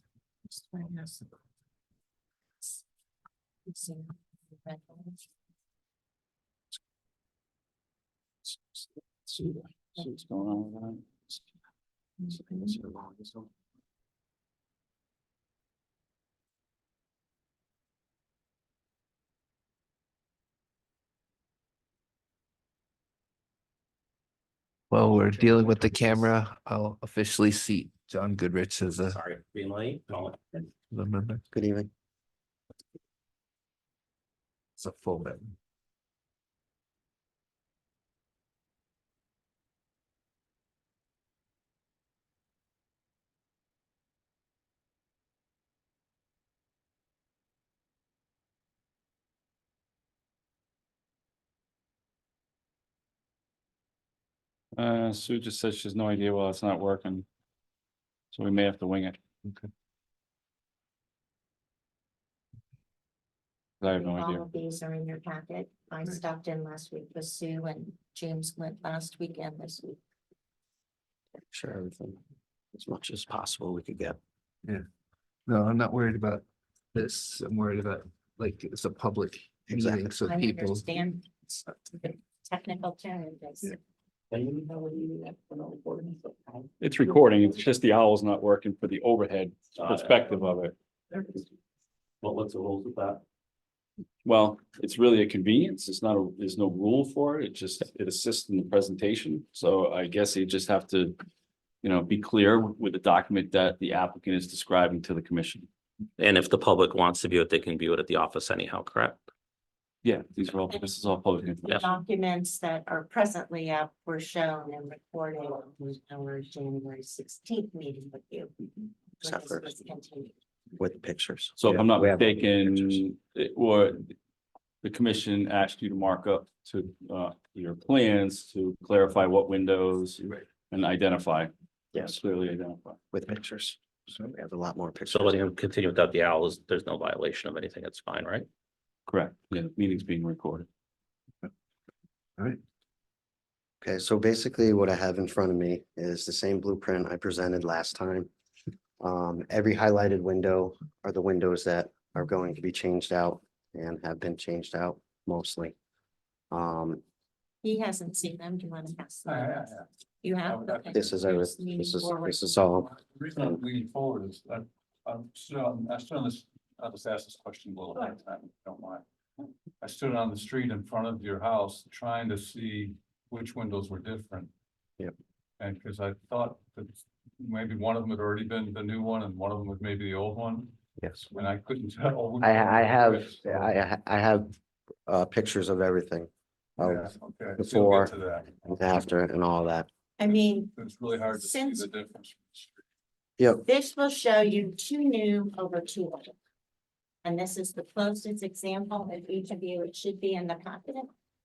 See what's going on with that. While we're dealing with the camera, I'll officially seat John Goodrich as a Sorry, being late. the member. Good evening. It's a full member. Sue just says she has no idea why it's not working. So we may have to wing it. Okay. I have no All idea. of these are in your packet. I stopped in last week with Sue and James went last weekend this week. Sure, everything as much as possible we could get. No, I'm not worried about this. I'm worried about, like, it's a public meeting, Exactly. so I people. understand. It's technical challenges. It's recording, it's just the owl's not working for the overhead perspective of it. What's the rules with that? Well, it's really a convenience. It's not there's no rule for it. It assists in the presentation. So I guess you just have to, be clear with the document that the applicant is describing to the commission. And if the public wants to view it, they can view it at the office anyhow, correct? Yeah, this is all public The information. documents that are presently up were shown and recorded in our January 16th meeting with you. Except This for- was continued. With pictures. So if I'm not we have mistaken, or the commission asked you to mark up to your plans to clarify what windows and identify. Yes, Clearly identify. with pictures. So we have a lot more pictures. So letting them continue without the owls, there's no violation of anything. It's fine, right? Correct. Yeah, the meeting's being recorded. Okay, so basically what I have in front of me is the same blueprint I presented last time. Every highlighted window are the windows that are going to be changed out and have been changed out mostly. He hasn't seen them. Do you want to pass them? You have? Okay. This is, Just leaning this forward. is all, The reason I'm leaning forward is I stood on this, I'll just ask this question a little bit of time, if you don't mind. I stood on the street in front of your house trying to see which windows were different. Yep. And because I thought that maybe one of them had already been the new one and one of them was maybe the old one, yes. and I couldn't tell. which I one have, was which, so- I have pictures of everything. Yeah, Of okay, so we'll before get to that. and after and all that. I mean, It's really hard to see Since- the difference. Yep, this will show you two new over two old. And this is the closest example of each of you. It should be in the packet.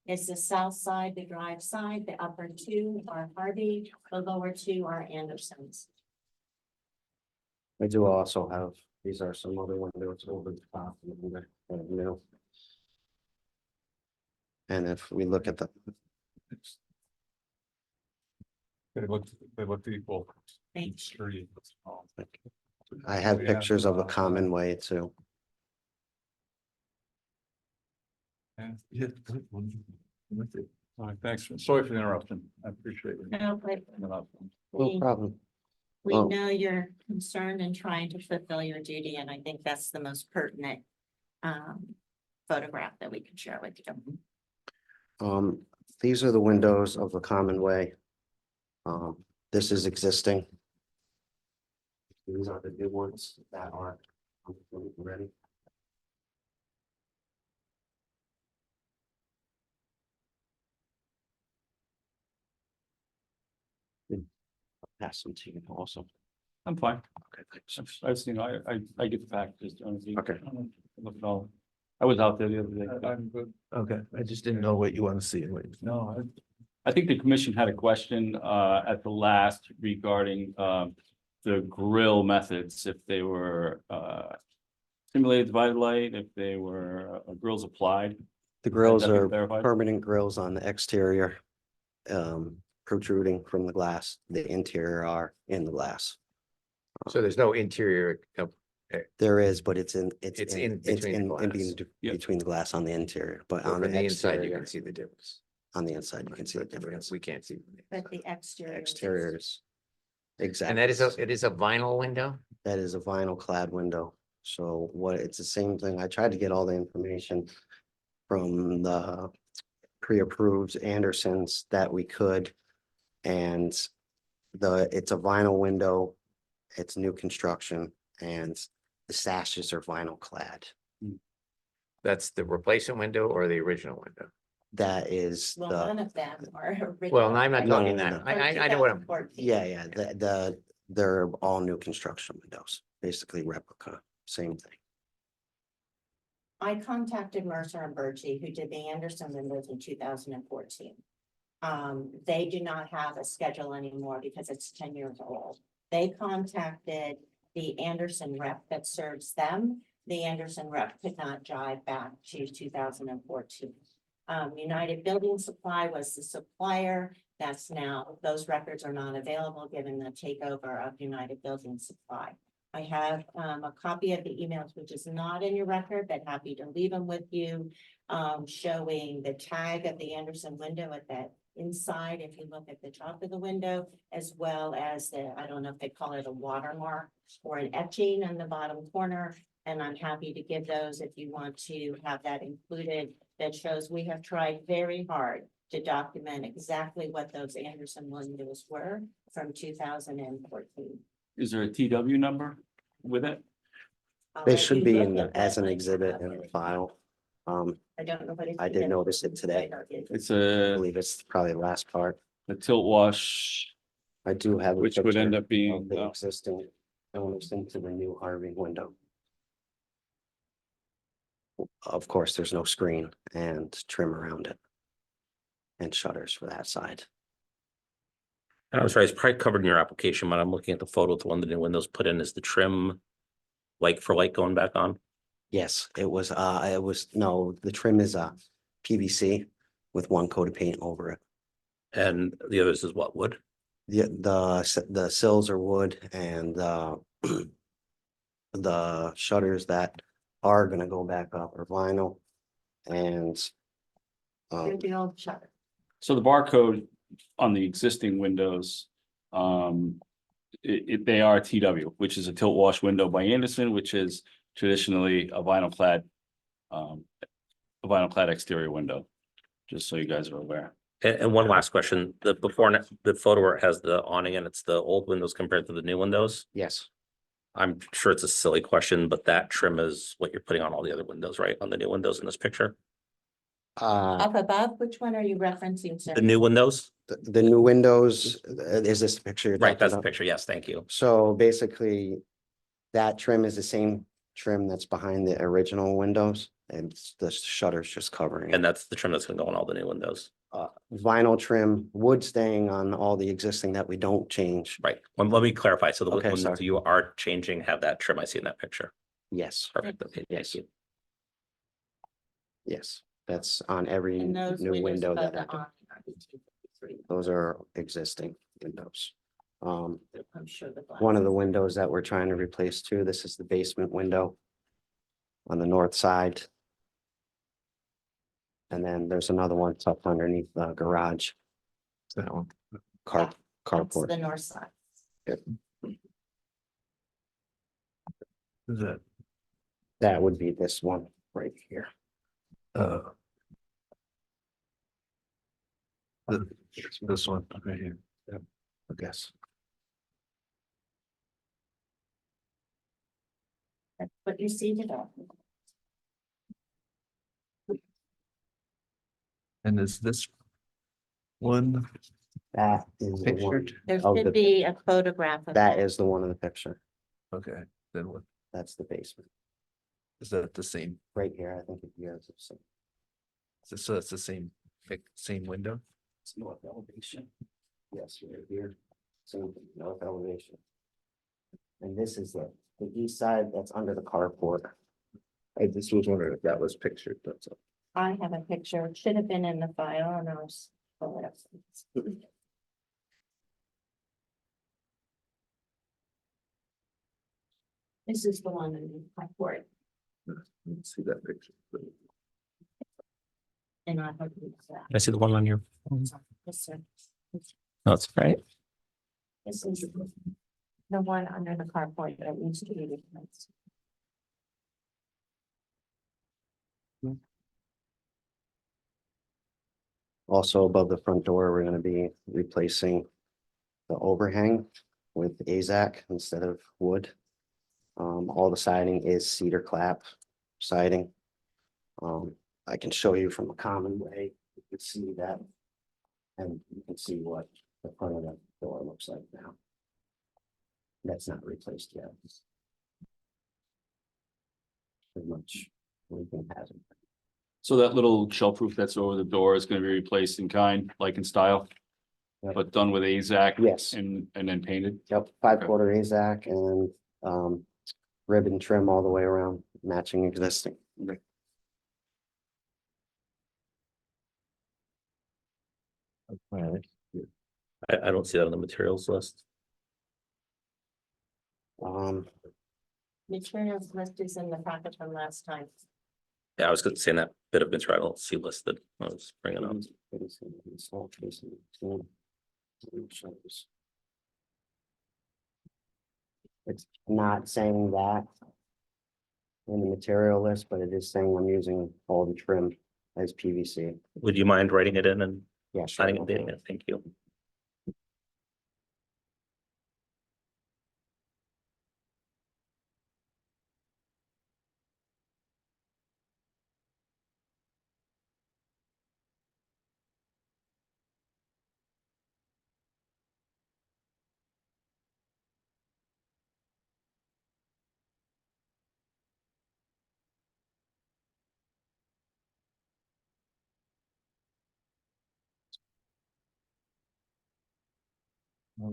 It's the south side, the drive side, the upper two are Harvey, the lower two are Anderson's. I do also have, these are some other windows over the top. New. And if we look at the, They look equal. Thank Street. I have We pictures of a uh, common way too. Yeah. All right, thanks. Sorry for the interruption. I appreciate it. No, but No we, problem. we Oh. know you're concerned and trying to fulfill your duty, and I think that's the most pertinent photograph that we can share with you. These are the windows of the common way. This is existing. These are the new ones that are ready. Pass them to you also. I'm fine. Okay, thanks. I've seen, I get the packages. Okay. Look at all. I was out there the other day. I'm good. Okay, I just didn't know what you want to see. No, I think the commission had a question at the last regarding the grill methods, if they were simulated divided light, if they were grills applied. The grills Has that been are clarified? permanent grills on the exterior. Protruding from the glass. The interior are in the glass. So there's no interior, There is, but it's in, It's it's in in, it's between in, the in glass. Yep. between the glass on the interior, but on on the the inside, you exterior, can see the difference. on the inside, you can see the difference. We can't see. But the exterior. is- Exteriors. Exactly. And it is a vinyl window? That is a vinyl clad window. So it's the same thing. I tried to get all the information from the pre-approved Andersons that we could. And it's a vinyl window. It's new construction and the sashes are vinyl clad. That's the replacement window or the original window? That is Well, the, none of them are. Well, I'm not No, talking no, that. no. I know what I'm, yeah, they're all new construction windows, basically replica, same thing. I contacted Mercer and Birchie, who did the Anderson windows in 2014. They do not have a schedule anymore because it's 10 years old. They contacted the Anderson rep that serves them. The Anderson rep could not jive back to 2014. United Building Supply was the supplier. That's now, those records are not available given the takeover of United Building Supply. I have a copy of the emails, which is not in your record, but happy to leave them with you. Showing the tag of the Anderson window at that inside, if you look at the top of the window, as well as the, I don't know if they call it a watermark or an etching on the bottom corner. And I'm happy to give those if you want to have that included. That shows we have tried very hard to document exactly what those Anderson windows were from 2014. Is there a TW number with it? I'll They let should you be look in at as that an one. exhibit in the file. I don't know what. I did notice it today. It's I a believe it's probably the last part. tilt wash, I do have. a which would end picture up being, of the existing elements into the new Harvey window. Of course, there's no screen and trim around it. And shutters for that side. And I'm sorry, it's probably covered in your application, but I'm looking at the photo, the one that the windows put in, is the trim like for like going back on? Yes, it was, no, the trim is PVC with one coat of paint over it. And the others is what, wood? The sills are wood and the shutters that are gonna go back up are vinyl. And The old shutter. so the barcode on the existing windows. They are TW, which is a tilt wash window by Anderson, which is traditionally a vinyl clad. A vinyl clad exterior window, just so you guys are aware. And one last question, the before, the photo where it has the awning and it's the old windows compared to the new windows. yes, I'm sure it's a silly question, but that trim is what you're putting on all the other windows, right? On the new windows in this picture? Up above, which one are you referencing, sir? The new windows? the new windows, is this the picture? you're Right, talking that's the about? picture. Yes, thank you. So basically, that trim is the same trim that's behind the original windows, and the shutter's just covering And it. that's the trim that's gonna go on all the new windows. Vinyl trim, wood staying on all the existing that we don't change. Right. Let me clarify. So the Okay, windows sorry. you are changing have that trim I see in that picture. Yes, Perfect. Okay, thank Yes. you. yes, that's on every And those new windows window above that the I do. awning are the 253. Those are existing windows. I'm sure the glass. One of the windows that we're trying to replace too, this is the basement window on the north side. And then there's another one tucked underneath the garage. That one. Car, That's carport. the north side. Is that, That would be this one right here. uh. This one right here. Yep, I guess. That's what you see today. And is this one That is the one. pictured? There of should the- be a photograph of That is the one in the picture. Okay, then what, That's the basement. is that the same, Right here, I think if you guys have seen. so that's the same window? It's north elevation. Yes, right here. So north elevation. And this is the east side that's under the carport. I just was wondering if that was pictured, that's all. I have a picture, it should have been in the file and I was. pull it up. This is the one in my court, Let's see that picture. and I hope it's that. Can I see the one on your? Yes, sir. That's right. This is the one under the carport that needs to be replaced. Also above the front door, we're gonna be replacing the overhang with AZAC instead of wood. All the siding is cedar clap siding. I can show you from a common way, you can see that. And you can see what the front of the door looks like now. That's not replaced yet. Pretty much, everything has it. So that little shelf roof that's over the door is gonna be replaced in kind, like in style. Yep. But done with AZAC. Yes. And then painted. Yep, 5/4 AZAC and ribbon trim all the way around, matching existing. I don't see that on the materials list. Um, Materials list is in the packet from last time. Yeah, I was gonna say that bit of material, I don't see listed. I was bringing up. It's not saying that in the material list, but it is saying I'm using all the trim as PVC. Would you mind writing it in and Yeah, sure. signing and dating it? Thank you.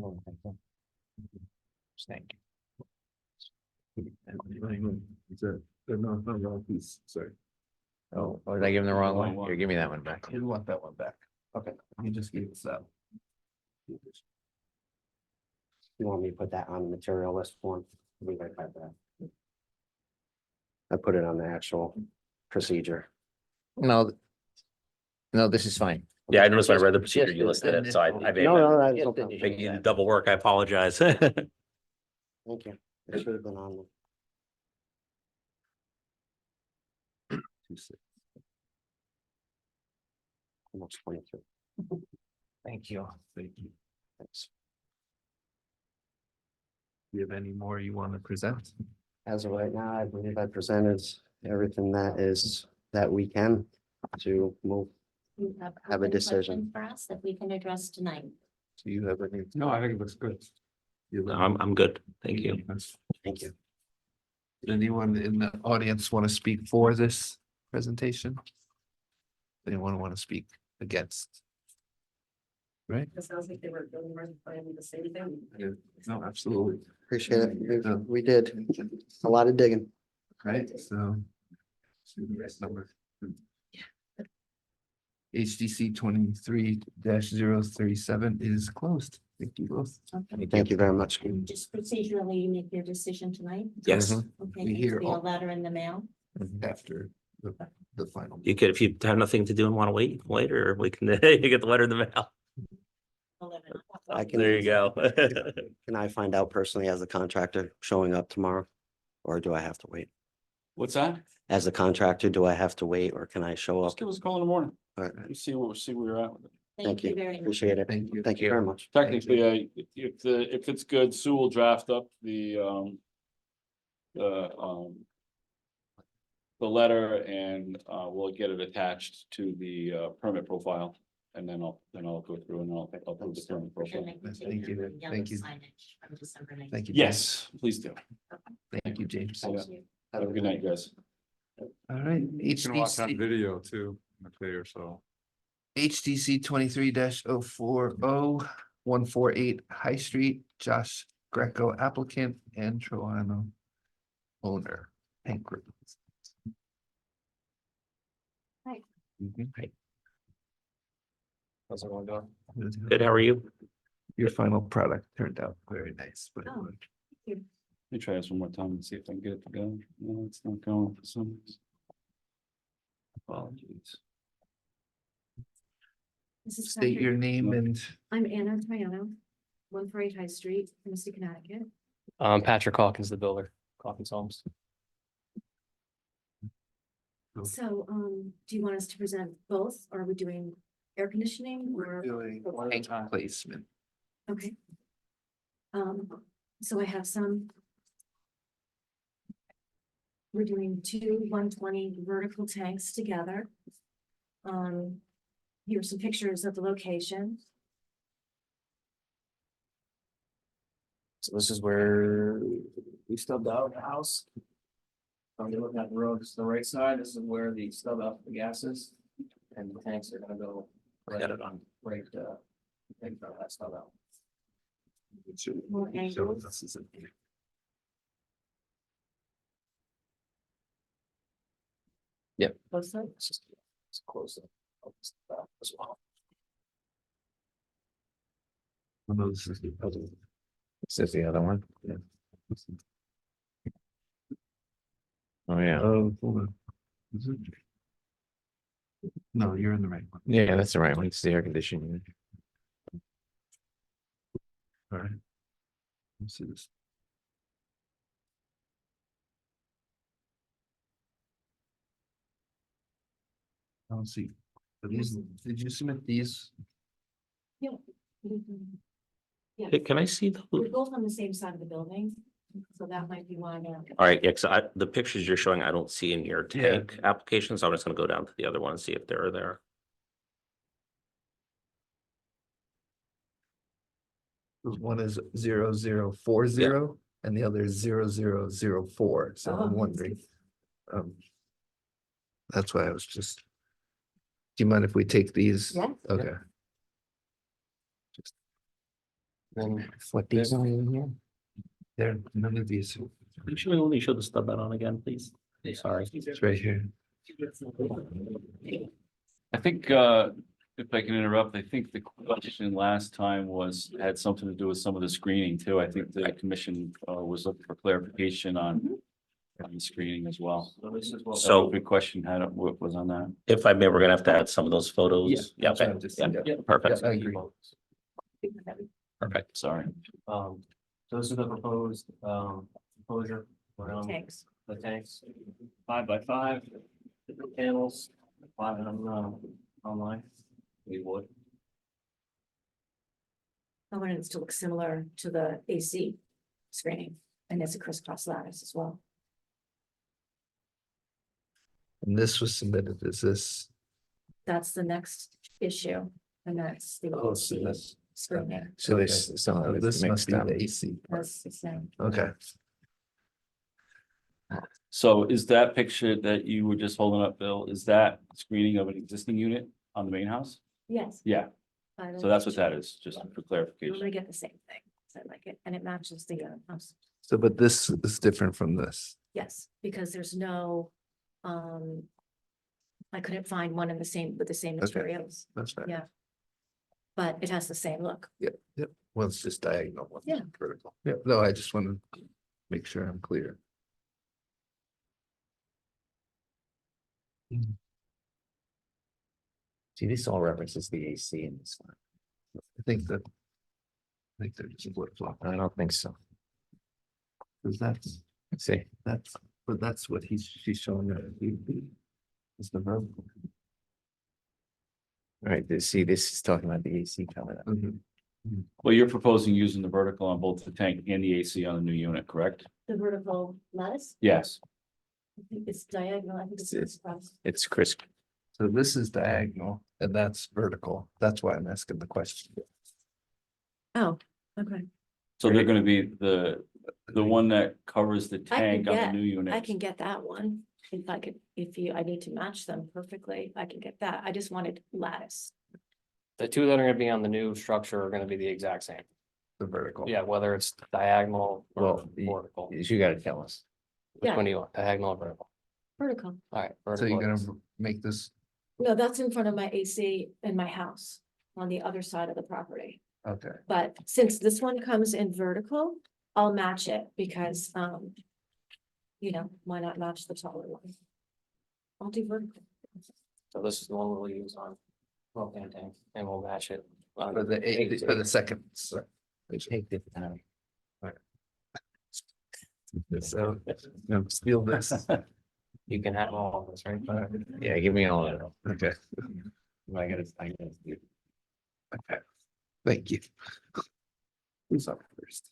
Thank you. Sorry. Oh, did I give him the wrong Wrong one? Here, give me that one back. You want that one back. Okay, you just gave us that. You want me to put that on the material list form? I'll be right back there. I put it on the actual procedure. No. No, this is fine. Yeah, I noticed when I read the procedure, Just you listed it, so I made No, no, that's Just no that problem. you making should you have- double work. I apologize. Thank you. It should have been on the almost 23. Thank you. Thank you. Thanks. Do you have any more you want to present? As of right now, I believe I presented everything that we can to move. You Have a open decision. questions for us that we can address tonight. Do you have any? No, I think it looks good. you have I'm good. Thank you. Thank you. Anyone in the audience want to speak for this presentation? Anyone want to speak against? Right? It sounds like they were building the same thing. No, absolutely. Appreciate it. We did a lot of digging. Right, so. See the rest number. HDC 23-037 is closed. Thank you both. Okay. Thank you very much. Just procedurally, you make your decision tonight? Yes, Mhm. Okay, We is hear there a all- letter in the mail? After the final. you could, if you have nothing to do and want to wait, you can wait, or we can, you get the letter in the mail. A letter. I can- There you go. Can I find out personally as a contractor showing up tomorrow? Or do I have to wait? What's that? As a contractor, do I have to wait or can I show up? Just give us a call in the morning. All right, You see where we're at with it. thank you. very much. Appreciate it. Thank you. Thank you very much. Technically, if it's good, Sue will draft up the letter and we'll get it attached to the permit profile. And then I'll go through and I'll put the permit We're profile. gonna Thank continue you. the yellow Thank you. signage from December 19th. Thank you. Yes, please do. Thank you, James. Yeah. Have a good night, guys. All right, You can watch that HDC, video too, in the clear, so. HDC 23-040-148 High Street, Josh Greco applicant and Troano owner. Hank. Griffin. Hi. Mhm. How's everyone doing? Good, how are you? Your final product turned out very nice, but Oh. Let me try this one more time and see if I can get it to go. No, it's not going for some reason. Apologies. This is state your name and I'm Anna Triano, 148 High Street, Municipal, Connecticut. Patrick Hawkins, the builder, Hawkins Homes. So, do you want us to present both? Or are we doing air conditioning we're or, doing One at a time. tank placement. okay? So I have some. We're doing two 120 vertical tanks together. Here are some pictures of the location. So this is where we stubbed out the house. You're looking at the road, this is the right side, this is where the stub out the gas is. And the tanks are gonna go. I got it on. Right, in front of that stub out. More angles. This is it. Both sides. It's close up. As well. Oh, no, this is the other one. This is the other one. Oh, yeah. Oh, hold on. Is it? No, you're in the right one. Yeah, that's the right one. It's the air conditioning. All right. Let's see this. I don't see. But these, did you submit these? Yeah. Hey, can I see We're the? both on the same side of the building, so that might be why. All right, yeah, because the pictures you're showing, I don't see in your Yeah. tank application, so I'm just gonna go down to the other one and see if they're there. One is 0040 and the other is 0004. So Oh. I'm wondering. That's why I was just. Do you mind if we take these? Yeah. Okay. Then what these are in here? There, none of these. You should only show the stub out on again, please. Sorry. It's right here. I think, if I can interrupt, I think the question last time had something to do with some of the screening too. I think the commission, was looking for clarification on the screening as well. So- Big question what was on that? If I may, we're gonna have to add some of those photos. Yeah, that's what okay, I'm just yeah, saying. yeah, perfect, Yeah, I agree. perfect. Sorry. So this is the proposed, enclosure around Tanks. the tanks, 5x5, different panels, 5 on, online. We would. I wanted it to look similar to the AC screening, and it's a crisscross lattice as well. And this was submitted, is this? That's the next issue, and that's the Oh, so AC that's- screening. So Okay. there's some Oh, of this it's must mixed be up. the AC. part. That's the same. Okay, So is that picture that you were just holding up, Bill, is that screening of an existing unit on the main house? Yes. Yeah, so that's what that is, just for I'm gonna clarification. get the same thing, so I like it, and it matches the house. so but this is different from this. Yes, because there's no, I couldn't find one in the same, with the same Okay. materials, That's fine. Yeah. but it has the same look. Yep, yep. One's just diagonal, one's Yeah. vertical. Yep, no, I just want to make sure I'm clear. See, this all references the AC in this one. I think that. I think they're just flip flop, I don't think so. because that's, Let's see. but that's what she's showing. Is the vertical. All right, see, this is talking about the AC coming up. Mhm. Well, you're proposing using the vertical on both the tank and the AC on the new unit, correct? The vertical lattice, Yes. I think it's diagonal, I think it's It's- crisscross. It's crisp. So this is diagonal and that's vertical. That's why I'm asking the question. Oh, okay, So they're gonna be the one that covers the I can tank on the get- new unit. I can get that one, if I could, I need to match them perfectly, I can get that, I just wanted lattice. The two that are gonna be on the new structure are gonna be the exact same. The vertical. Yeah, whether it's diagonal or Well, vertical. You gotta tell us. Which Yeah. one do you want? Diagonal or vertical? Vertical, All right. So you're vertical is- gonna make this, no, that's in front of my AC in my house, on the other side of the property. okay, But since this one comes in vertical, I'll match it because, why not match the taller one? I'll do vertical. So this is the one we'll use on propane tank and we'll match it. on for the second. So, Take the time. so, no, steal this. You can have all of this, right? Yeah, give me all of it. Okay, I gotta do. okay. Thank you. Who's up first?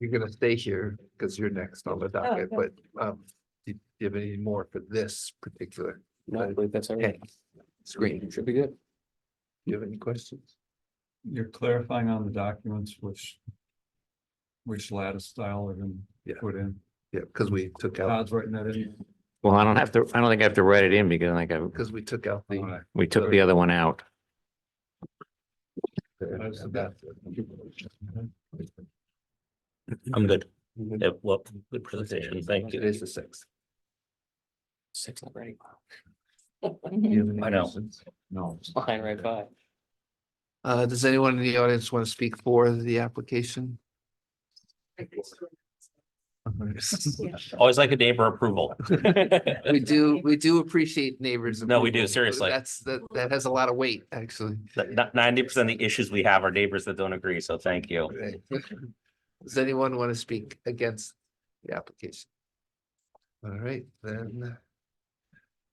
You're gonna stay here because you're next on the docket, okay. but do you have any more for this particular No, I believe that's everything. screen? Should be good. Do you have any questions? You're clarifying on the documents which lattice style are gonna Yeah. put in. Yeah, because we took out, Todd's writing that in. Well, I don't think I have to write it in because like because we took out the. Alright. we took the other one out. I'm good. Yeah, well, good presentation, thank you. It is the sixth. 6 already. Do you have any I know. questions? No. Fine, right by. Does anyone in the audience want to speak for the application? Always like a neighbor approval. We do appreciate neighbors. No, we do, approval. seriously. That has a lot of weight, actually. 90% of the issues we have are neighbors that don't agree, so thank you. Does anyone want to speak against the application? All right, then.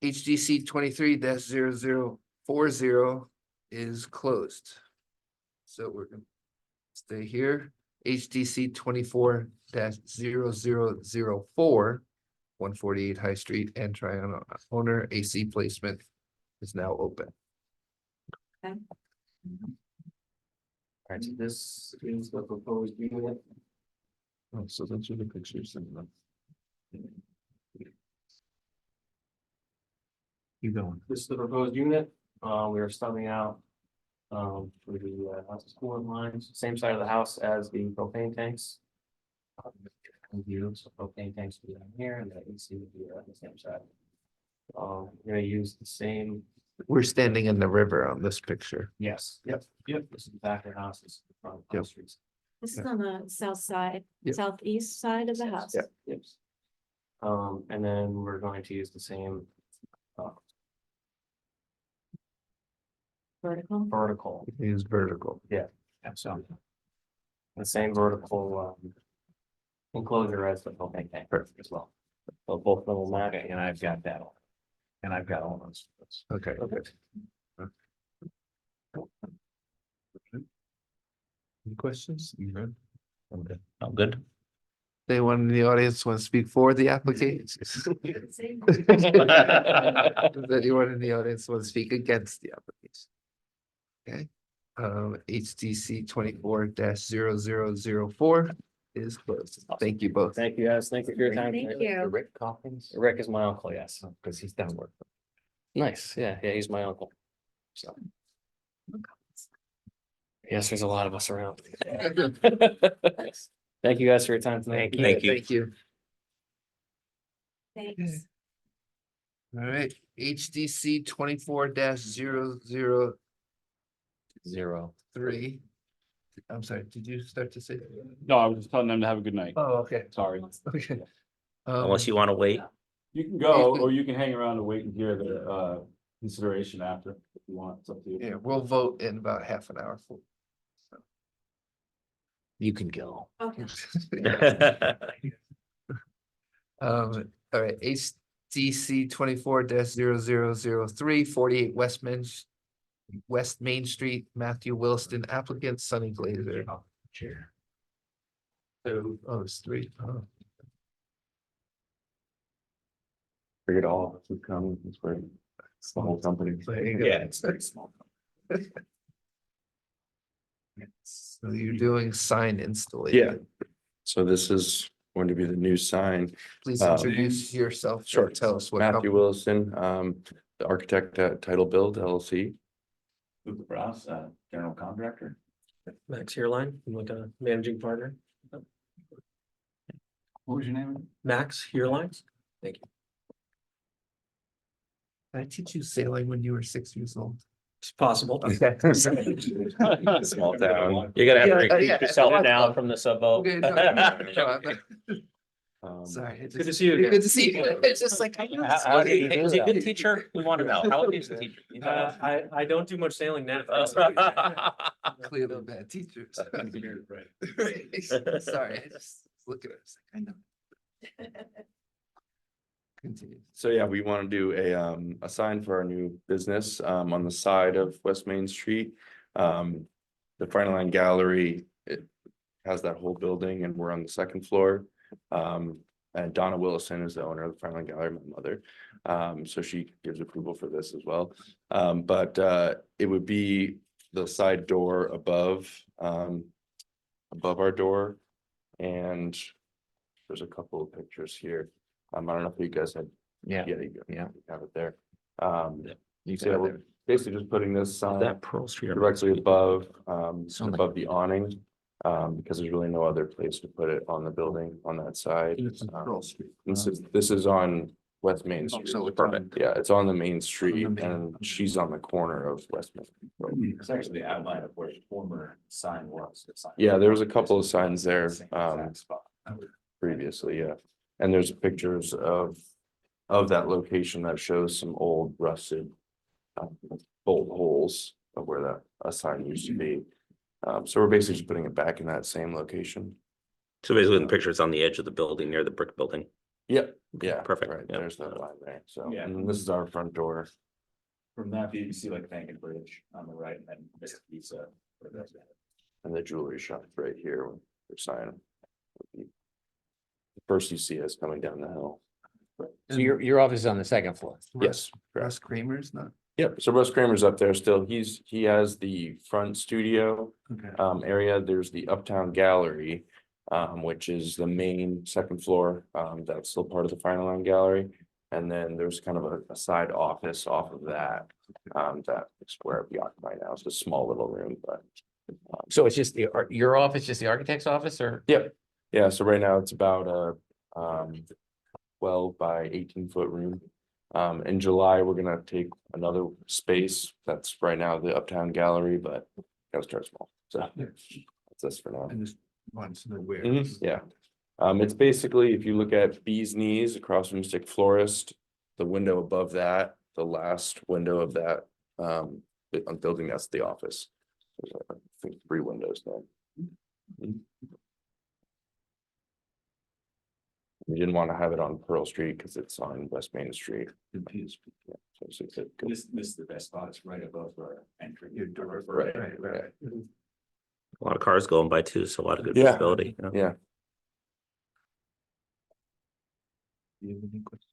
HDC 23-0040 is closed. So we're gonna stay here. HDC 24-0004, 148 High Street and Triana owner AC placement is now open. Alright, so this is the proposed unit. Oh, so those are the pictures and keep going. This is the proposed unit. We are starting out for the house cooling lines, same side of the house as the propane tanks. View, so propane tanks will be down here and the AC will be on the same side. We're gonna use the same, We're standing in the river on this picture. yes, yep, this is the back of the house, this is the front of the Yep. streets. This is on the south side, Yep. southeast side of the house. Yep. Yep. And then we're going to use the same Vertical. vertical, It is vertical. so. The same vertical enclosure as the propane tank as well. So both of them will match. Okay, and I've got that one. And I've got all those. Okay. Any questions? I'm good. Anyone in the audience want to speak for the application? Does anyone in the audience want to speak against the application? Okay, HTC 24-0004 is closed. Thank you both. Thank you, guys. Thank you for your time. Thank you. Rick Coffins? Rick is my uncle, yes. Because he's done work. Nice, yeah, he's my uncle. So. Yes, there's a lot of us around. Thank you guys for your time tonight. Thank you. Thank you. Thanks. All right, HDC 24-003. I'm sorry, did you start to say? No, I was just telling them to have a good night. Oh, okay, Sorry. okay. Unless you want to wait. You can go, or you can hang around and wait and hear the consideration after, if you want, it's up to you. Yeah, we'll vote in about half an hour. You can go. Okay. All right, HDC 24-0003, 48 West Main Street, Matthew Williston, applicant Sunny Glazer. Chair. So, oh, it's three. Oh. Figured all of us would come, it's where it's the whole company. There you go. Yeah, it's very small. So you're doing sign installation. Yeah. So this is going to be the new sign. Please introduce yourself. Sure. Tell us what. Matthew company- Wilson, the architect at Title Build LLC. Luke Rouse, general contractor. Max Heerline, I'm like a managing partner. What was your name? Max Heerline. Did I teach you sailing when you were 6 years old? It's possible. Okay. Small town. You're gonna have Yeah, to yeah. keep yourself down from the subboat. Okay, no, no, Sorry. Good to see you again. Good to see you. It's just like. I know this How- one. Was he a good teacher? We want to know. How was he a teacher? You know? I don't do much sailing now. Clearly bad teachers. Sorry, I just look at it. It's like, I know. Continue. So yeah, we want to do a sign for our new business on the side of West Main Street. The Final Line Gallery, it has that whole building and we're on the second floor. And Donna Willison is the owner of the Final Line Gallery, my mother. So she gives approval for this as well. But it would be the side door above our door. And there's a couple of pictures here. I don't know if you guys had. Yeah. Yeah, you Yeah. have it there. You So yeah, we're basically just putting this sign That Pearl Street. directly above, So like- above the awning. Because there's really no other place to put it on the building on that side. It's in Pearl Street. This is on West Main Oh, Street. so it's on- Perfect. Yeah, it's on the main street main, and okay. she's on the corner of West Main. It's actually the outline of where the former sign was. Yeah, there was a couple of signs there, Same exact spot. previously, yeah. And there's pictures of that location that shows some old rusted bolt holes of where that a sign used to be. So we're basically just putting it back in that same location. So basically in the picture, it's on the edge of the building near the brick building. Yep, yeah, Perfect, right, yeah. there's that line there, so, Yeah. and this is our front door. From that view, you can see like Bank Bridge on the right and then this pizza. And the jewelry shop right here, with their sign. First you see us coming down the hill. So your office is on the second floor. Yes, correct. Russ Kramer's not, Yep, so Russ Kramer's up there still. He has the front studio okay. area. There's the Uptown Gallery. Which is the main second floor. That's still part of the Final Line Gallery. And then there's kind of a side office off of that. That is where we occupy now. It's a small little room, but. So it's just your office, just the architect's office or? Yep, yeah, so right now it's about a 12 by 18-foot room. In July, we're gonna take another space. That's right now the Uptown Gallery, but gotta start small, so that's this for now. I just wanted to know where. Yeah, it's basically, if you look at Bee's Knees across from Mystic Florist, the window above that, the last window of that, building, that's the office. There's, I think 3 windows there. We didn't want to have it on Pearl Street because it's on West Main Street. Yeah, so it's a good- This is the best spot. It's right above our entry. Your door. Right, Right. A lot of cars going by too, so a lot of good Yeah. visibility. you know. Yeah, Do you have any questions?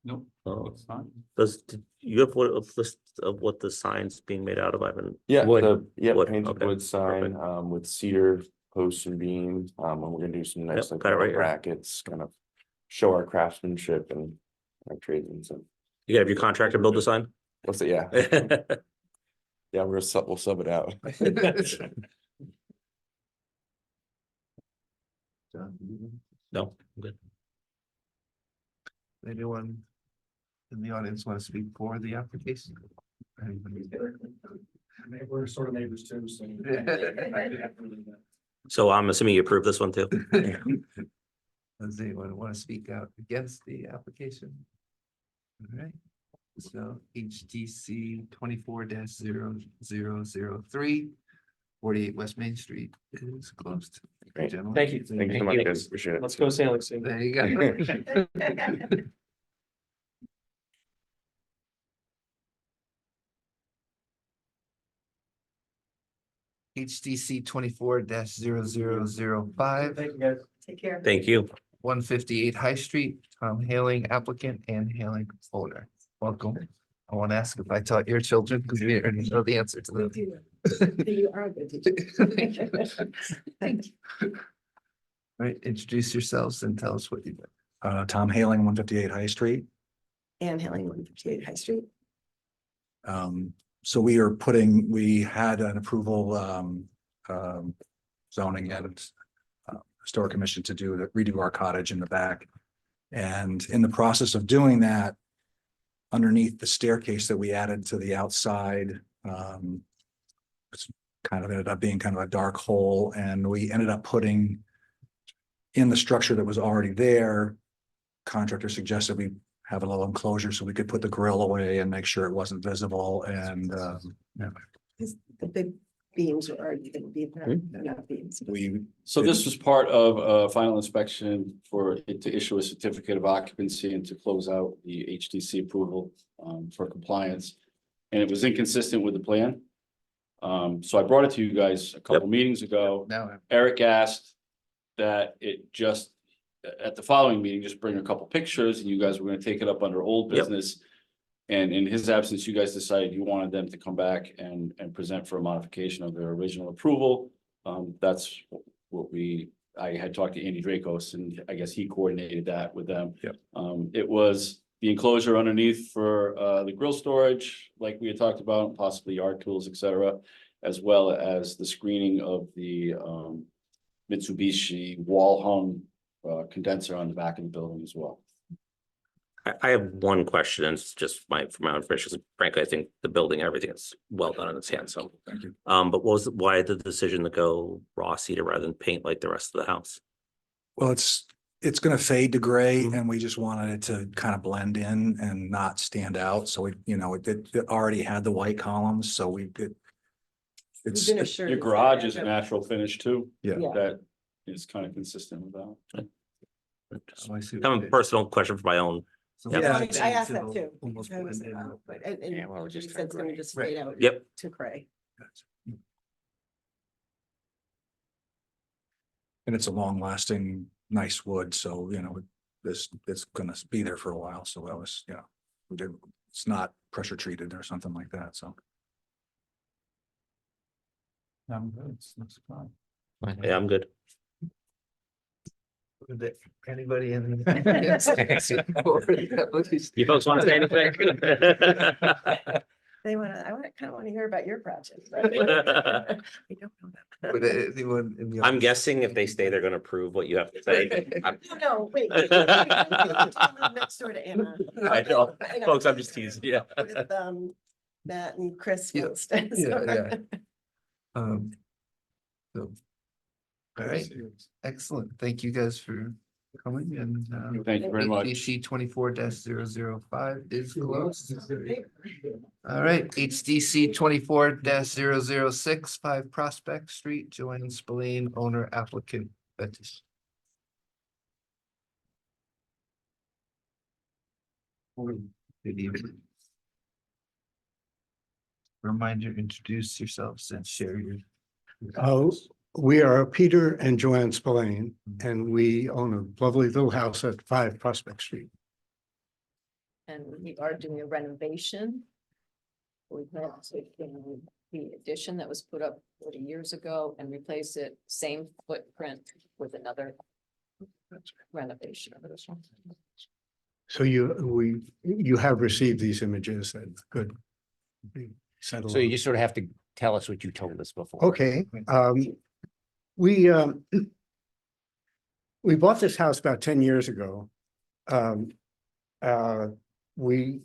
Nope, Oh, it's fine. did you have what a list of what the signs being made out of? I haven't. yeah, Wood. Wood, painted okay, wood sign, perfect. with cedar posts and beams. And we're gonna do some nice Yep, like got it right here. brackets, kind of show our craftsmanship and our trades and stuff. You gotta have your contractor build the sign? What's it? Yeah, yeah, we'll sub it out. John, do you- No, I'm good. Anyone in the audience want to speak for the application? Anybody? We're sort of neighbors too, so. So I'm assuming you approve this one too? Does anyone want to speak out against the application? All right, so HDC 24-0003, 48 West Main Street is closed. Great. Gentlemen. Thank you. Thank you so much, guys. Appreciate it. Let's go sailing soon. There you go. HDC 24-0005. Thank you, guys. Take care. Thank you. 158 High Street, Tom Hailing applicant and Hailing owner. Welcome. I want to ask if I taught your children because we already know the answer to We them. do. You are a good teacher. Thank you. All right, introduce yourselves and tell us what you do. Tom Hailing, 158 High Street. Ann Hilling, 158 High Street. So we had an approval, zoning and historic commission to redo our cottage in the back. And in the process of doing that, underneath the staircase that we added to the outside, it's kind of ended up being kind of a dark hole, and we ended up putting in the structure that was already there. Contractor suggested we have a little enclosure so we could put the grill away and make sure it wasn't visible, and The big beams are already going to be there. They're not beams. So this was part of a final inspection for it to issue a certificate of occupancy and to close out the HDC approval for compliance. And it was inconsistent with the plan. So I brought it to you guys a couple meetings ago. Now, Eric asked that it just, at the following meeting, just bring a couple pictures, and you guys were gonna take it up under old Yep. business. And in his absence, you guys decided you wanted them to come back and present for a modification of their original approval. That's what I had talked to Andy Dracos, and I guess he coordinated that with them. Yep. It was the enclosure underneath for the grill storage, like we had talked about, possibly yard tools, et cetera, as well as the screening of the Mitsubishi wall hung condenser on the back of the building as well. I have one question, and it's just for my own information, 'cause frankly, I think the building, everything is well done in its handsome. Thank you. But why the decision to go raw cedar rather than paint like the rest of the house? Well, it's gonna fade to gray Mhm. and we just wanted it to kind of blend in and not stand out. So it already had the white columns, so it's, Your garage is a natural finish too. Yeah. That is kind of consistent with that. Oh, I see what Kind you of a did. personal question for my own. So Yeah. we Yeah, want I asked it that to too. almost because, blend in. Yeah, well, just just said it's gonna just fade out. Yep. To gray. And it's a long lasting, nice wood, so it's gonna be there for a while, so that was, it's not pressure treated or something like that, so. I'm good. Looks fine. Yeah, I'm good. Anybody in? You folks want to say anything? They wanna, kind of wanna hear about your project. Would anyone in the I'm audience- guessing if they stay, they're gonna prove what you have to say. I'm- No, wait. Next door to Anna. I know, folks, I'm just teasing, yeah. With, Matt and Chris. Yeah, Winston, Yeah, so- yeah. So. All right, excellent. Thank you guys for coming and. Thank you very much. HDC 24-005 is closed. All right, HDC 24-006, 5 Prospect Street, Joanne Spillane, owner applicant. Bettis. Good evening. Reminder, introduce yourselves and share your. We are Peter and Joanne Spillane, and we own a lovely little house at 5 Prospect Street. And we are doing a renovation. We've had taken the addition that was put up 40 years ago and replace it, same footprint with another renovation of this one. So you have received these images and good. So you just sort of have to tell us what you told us before. Okay, we bought this house about 10 years ago. We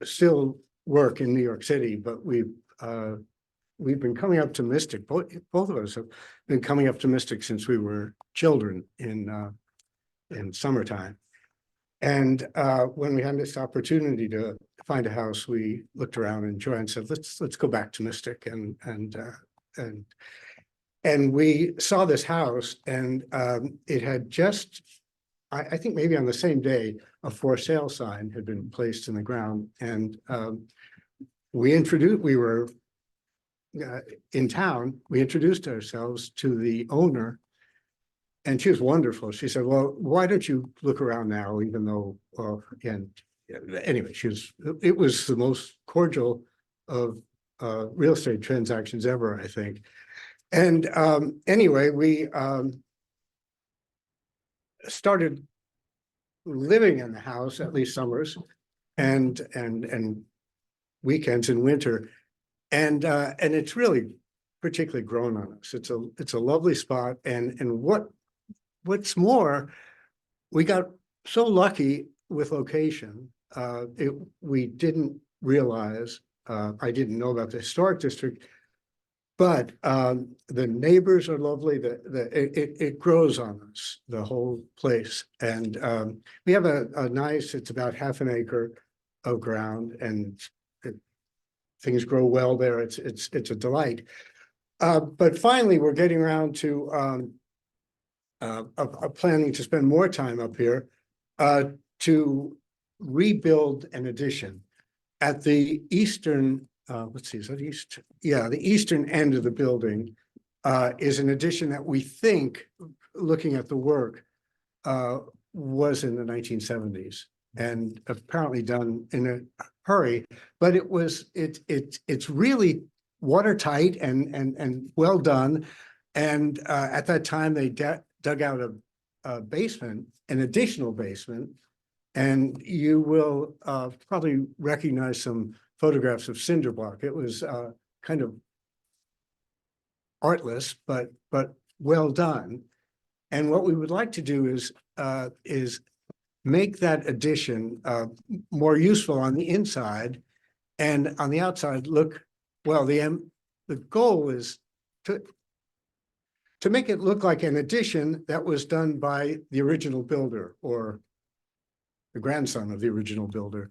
still work in New York City, but we've been coming up to Mystic. Both of us have been coming up to Mystic since we were children in summertime. And when we had this opportunity to find a house, we looked around and Joanne said, let's go back to Mystic and we saw this house and it had just, I think maybe on the same day, a for sale sign had been placed in the ground. And we were in town, we introduced ourselves to the owner. And she was wonderful. She said, well, why don't you look around now, even though, anyway, it was the most cordial of real estate transactions ever, I think. And anyway, we started living in the house, at least summers and weekends in winter. And it's really particularly grown on us. It's a lovely spot. And what's more, we got so lucky with location. We didn't realize, I didn't know about the historic district, but the neighbors are lovely. It grows on us, the whole place. And we have a nice, it's about half an acre of ground and things grow well there. It's a delight. But finally, we're getting around to planning to spend more time up here to rebuild an addition at the eastern, let's see, is that east? Yeah, the eastern end of the building is an addition that we think, looking at the work, was in the 1970s and apparently done in a hurry, but it's really watertight and well done. And at that time, they dug out a basement, an additional basement, and you will probably recognize some photographs of cinder block. It was kind of artless, but well done. And what we would like to do is make that addition more useful on the inside and on the outside look, well, the goal is to make it look like an addition that was done by the original builder or the grandson of the original builder.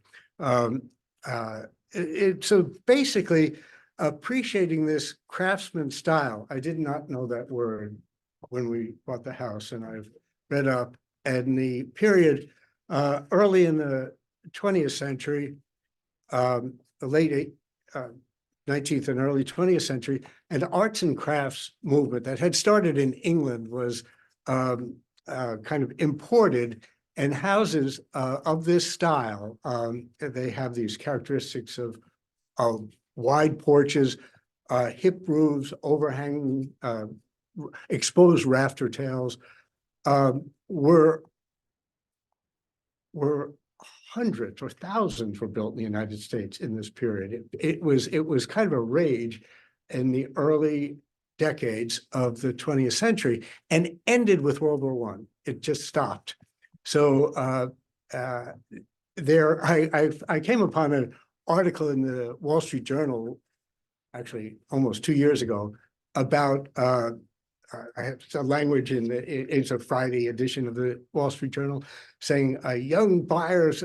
So basically appreciating this craftsman style. I did not know that word when we bought the house, and I've read up. And the period early in the 20th century, the late 19th and early 20th century, an arts and crafts movement that had started in England was kind of imported, and houses of this style, they have these characteristics of wide porches, hip roofs, overhanging, exposed rafter tails, were hundreds or thousands were built in the United States in this period. It was kind of a rage in the early decades of the 20th century and ended with World War One. It just stopped. So I came upon an article in the Wall Street Journal, actually almost 2 years ago, about I have some language it's a Friday edition of the Wall Street Journal saying young buyers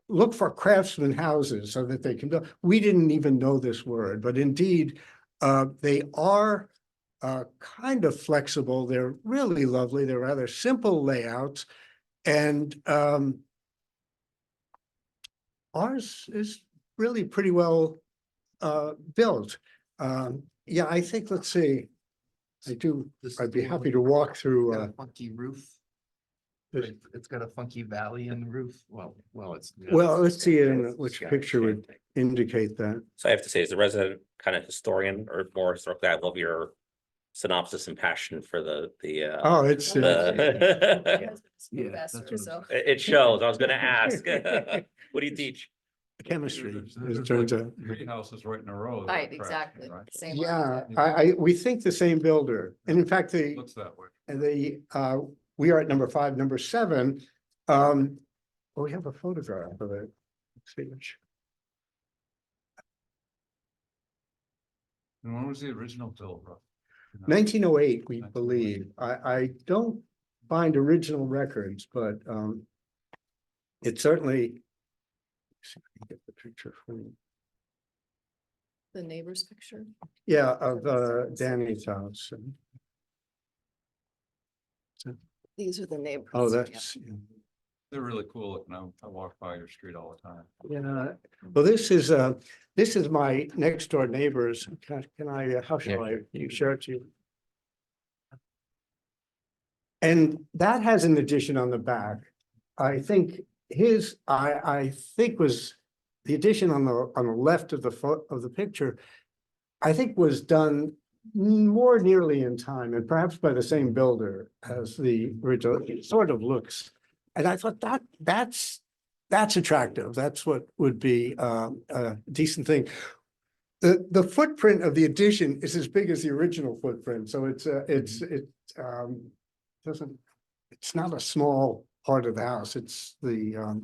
look for craftsman houses so that they can build. We didn't even know this word, but indeed they are kind of flexible. They're really lovely. They're rather simple layouts. And ours is really pretty well built. Yeah, I think, let's see. I'd be happy to walk through. Funky roof. It's got a funky valley in the roof. Well, it's. Well, let's see which picture would indicate that. So I have to say, as a resident kind of historian or more historically, I love your synopsis and passion for the. Oh, it's. Professor, so. It shows. I was gonna ask. What do you teach? Chemistry, There's it turns like out. 3 houses right in a row. that Right, are exactly. craftsman, right? Same. Yeah, we think the same builder. And in fact, Looks that way. we are at number 5, number 7. We have a photograph of it. Let's see which. And when was the original build, Rob? 1908, we 1908. believe. I don't find original records, but it certainly. See if I can get the picture for you. The neighbor's picture. Yeah, of Danny's house. These are the neighbors. Oh, that's, They're really cool looking. I walk by your street all the time. yeah. Well, this is my next door neighbors. Can I, how shall I share it to you? And that has an addition on the back. I think I think was the addition on the left of the picture, I think was done more nearly in time and perhaps by the same builder as the original. It sort of looks, and I thought that's attractive. That's what would be a decent thing. The footprint of the addition is as big as the original footprint, so it's not a small part of the house. It's the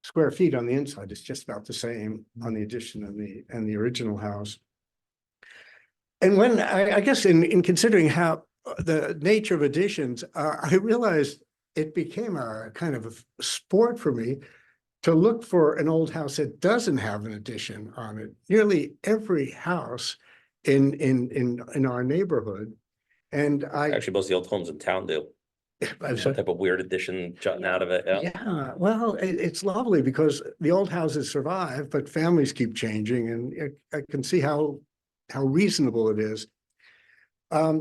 square feet on the inside is just about the same on the addition and the original house. And when I guess in considering how the nature of additions, I realized it became a kind of a sport for me to look for an old house that doesn't have an addition on it. Nearly every house in our neighborhood. And Actually, most of the old homes in town do. Some type of weird addition jutting out of it. Yeah, well, it's lovely because the old houses survive, but families keep changing, and I can see how reasonable it is. I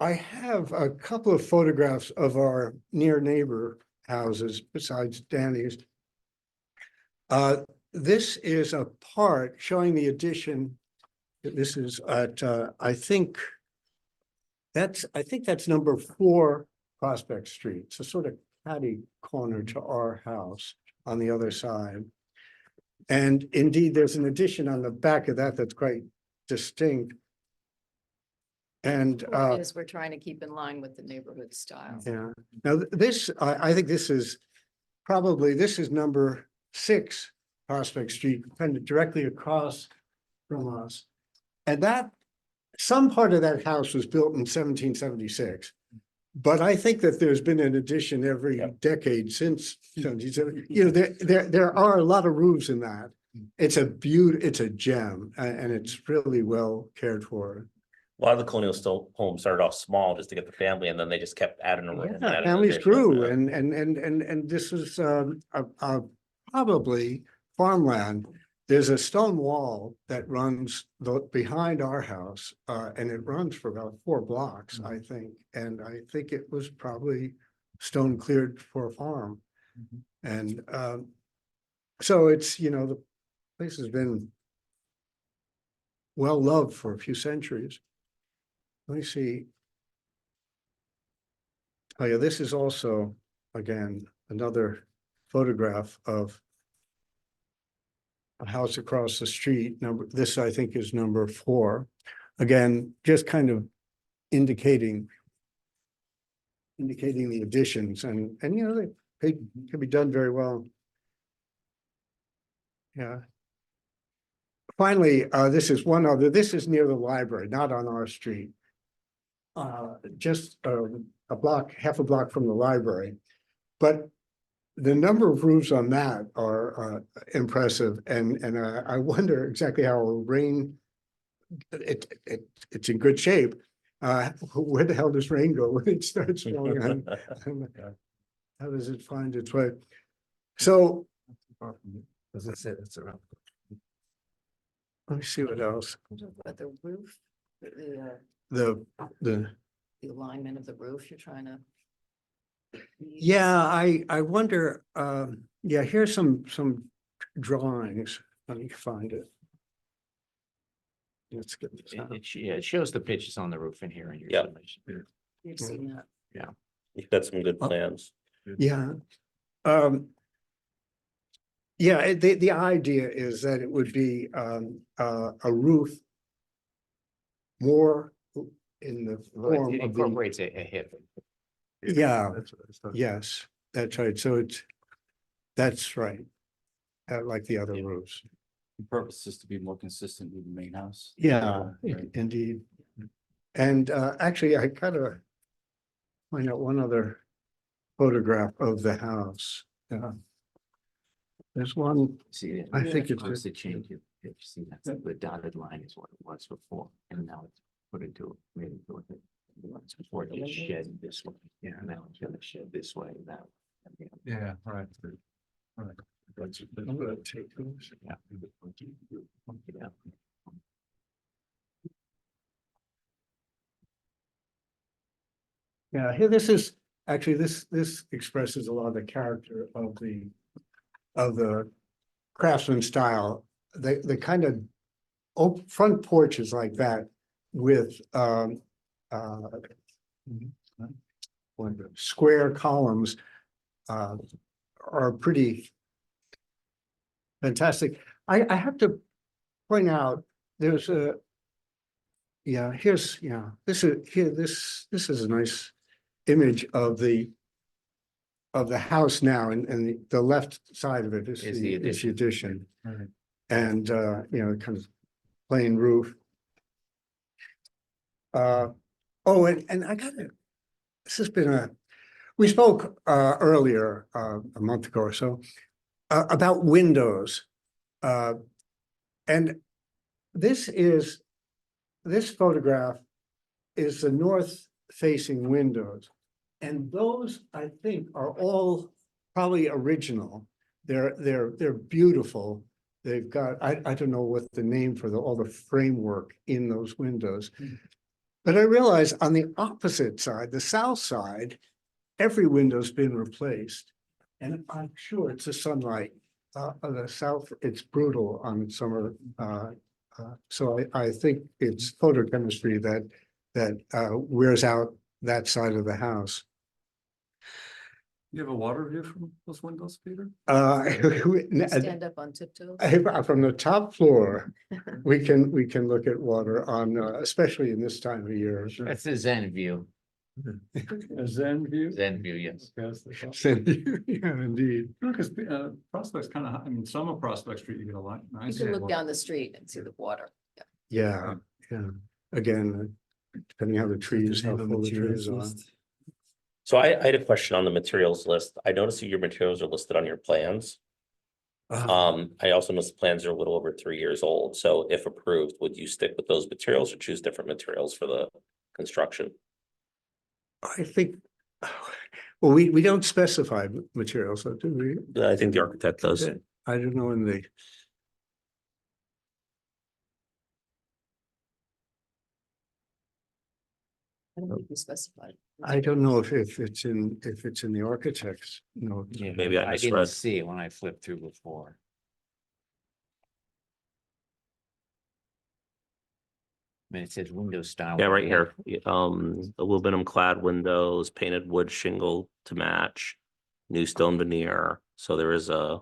have a couple of photographs of our near neighbor houses besides Danny's. This is a part showing the addition. This is at I think that's number 4 Prospect Street. It's a sort of catty corner to our house on the other side. And indeed, there's an addition on the back of that that's quite distinct. And, Point is, we're trying to keep in line with the neighborhood style. yeah, now this, I think this is probably, this is number 6 Prospect Street, kind of directly across from us. And that, some part of that house was built in 1776. But I think that there's been an addition every decade since 1770. You know, there are a lot of roofs in that. It's it's a gem, and it's really well cared for. A lot of the colonial still homes started off small just to get the family, and then they just kept adding a room. Yeah, families grew, and this is probably farmland. There's a stone wall that runs behind our house, and it runs for about 4 blocks, I think. And I think it was probably stone cleared for a farm. And so it's, you know, the place has been well loved for a few centuries. Let me see. Oh yeah, this is also, again, another photograph of a house across the street. This I think is number 4. Again, just kind of indicating the additions, and you know, they can be done very well. Yeah. Finally, this is one other, this is near the library, not on our street. Just a block, half a block from the library. But the number of roofs on that are impressive, and I wonder exactly how rain. It's in good shape. Where the hell does rain go when it starts falling on? How does it find its way? So, as I said, it's around. Let me see what else. But the roof, The the alignment of the roof, you're trying to. Yeah, I wonder, yeah, here's some drawings. Let me find it. Let's get this out. It shows the pitches on the roof in here. In your Yeah. submission. You've seen that. You've got some good plans. Yeah. Yeah, the idea is that it would be a roof more in the Well, form it of the, incorporates a hip. yeah, That's what I thought. yes, that's right. So that's right. Like the other roofs. The purpose is to be more consistent with the main house. Yeah, Right. indeed. And actually, I gotta find out one other photograph of the house. There's one, See, I think it's supposed to change it. If you see that the dotted line is what it was before, and now it's put into made into a thing. Once before it just shed this way, yeah, now it's gonna shed this way now. Yeah, right. Right. I'm gonna take those. Yeah. Yeah. Yeah, here, this is, actually, this expresses a lot of the character of the craftsman style. The kind of front porches like that with square columns are pretty fantastic. I have to point out, there's a, yeah, here's, yeah, this is a nice image of the house now, and the left side of it is the addition. Right. And you know, kind of plain roof. Oh, and I got it. This has been we spoke earlier, a month ago or so, about windows. And this photograph is the north facing windows. And those, I think, are all probably original. They're beautiful. They've got, I don't know what the name for all the framework in those windows. But I realize on the opposite side, the south side, every window's been replaced. And I'm sure it's the sunlight. The south, it's brutal on summer. So I think it's photochemistry that wears out that side of the house. You have a water view from those windows, Peter? Stand up on tiptoes. From the top floor, we can look at water on, especially in this time of year. That's the Zen view. A Zen view? Zen view, yes. Yeah, indeed. Because Prospect's kind of, I mean, some of Prospect Street, you get a lot You nice. can look down the street and see the water. Yeah, yeah. Again, depending how the trees, how full the trees are. So I had a question on the materials list. I noticed that your materials are listed on your plans. I also noticed the plans are a little over 3 years old. So if approved, would you stick with those materials or choose different materials for the construction? I think, well, we don't specify materials, so do we? I think the architect does. I don't know in the, I don't think we specified. I don't know if it's in the architects, no. Yeah, Maybe I I misread. didn't see it when I flipped through before. I mean, it says window style. Yeah, right here. Aluminum clad windows, painted wood shingle to match, new stone veneer. So there is a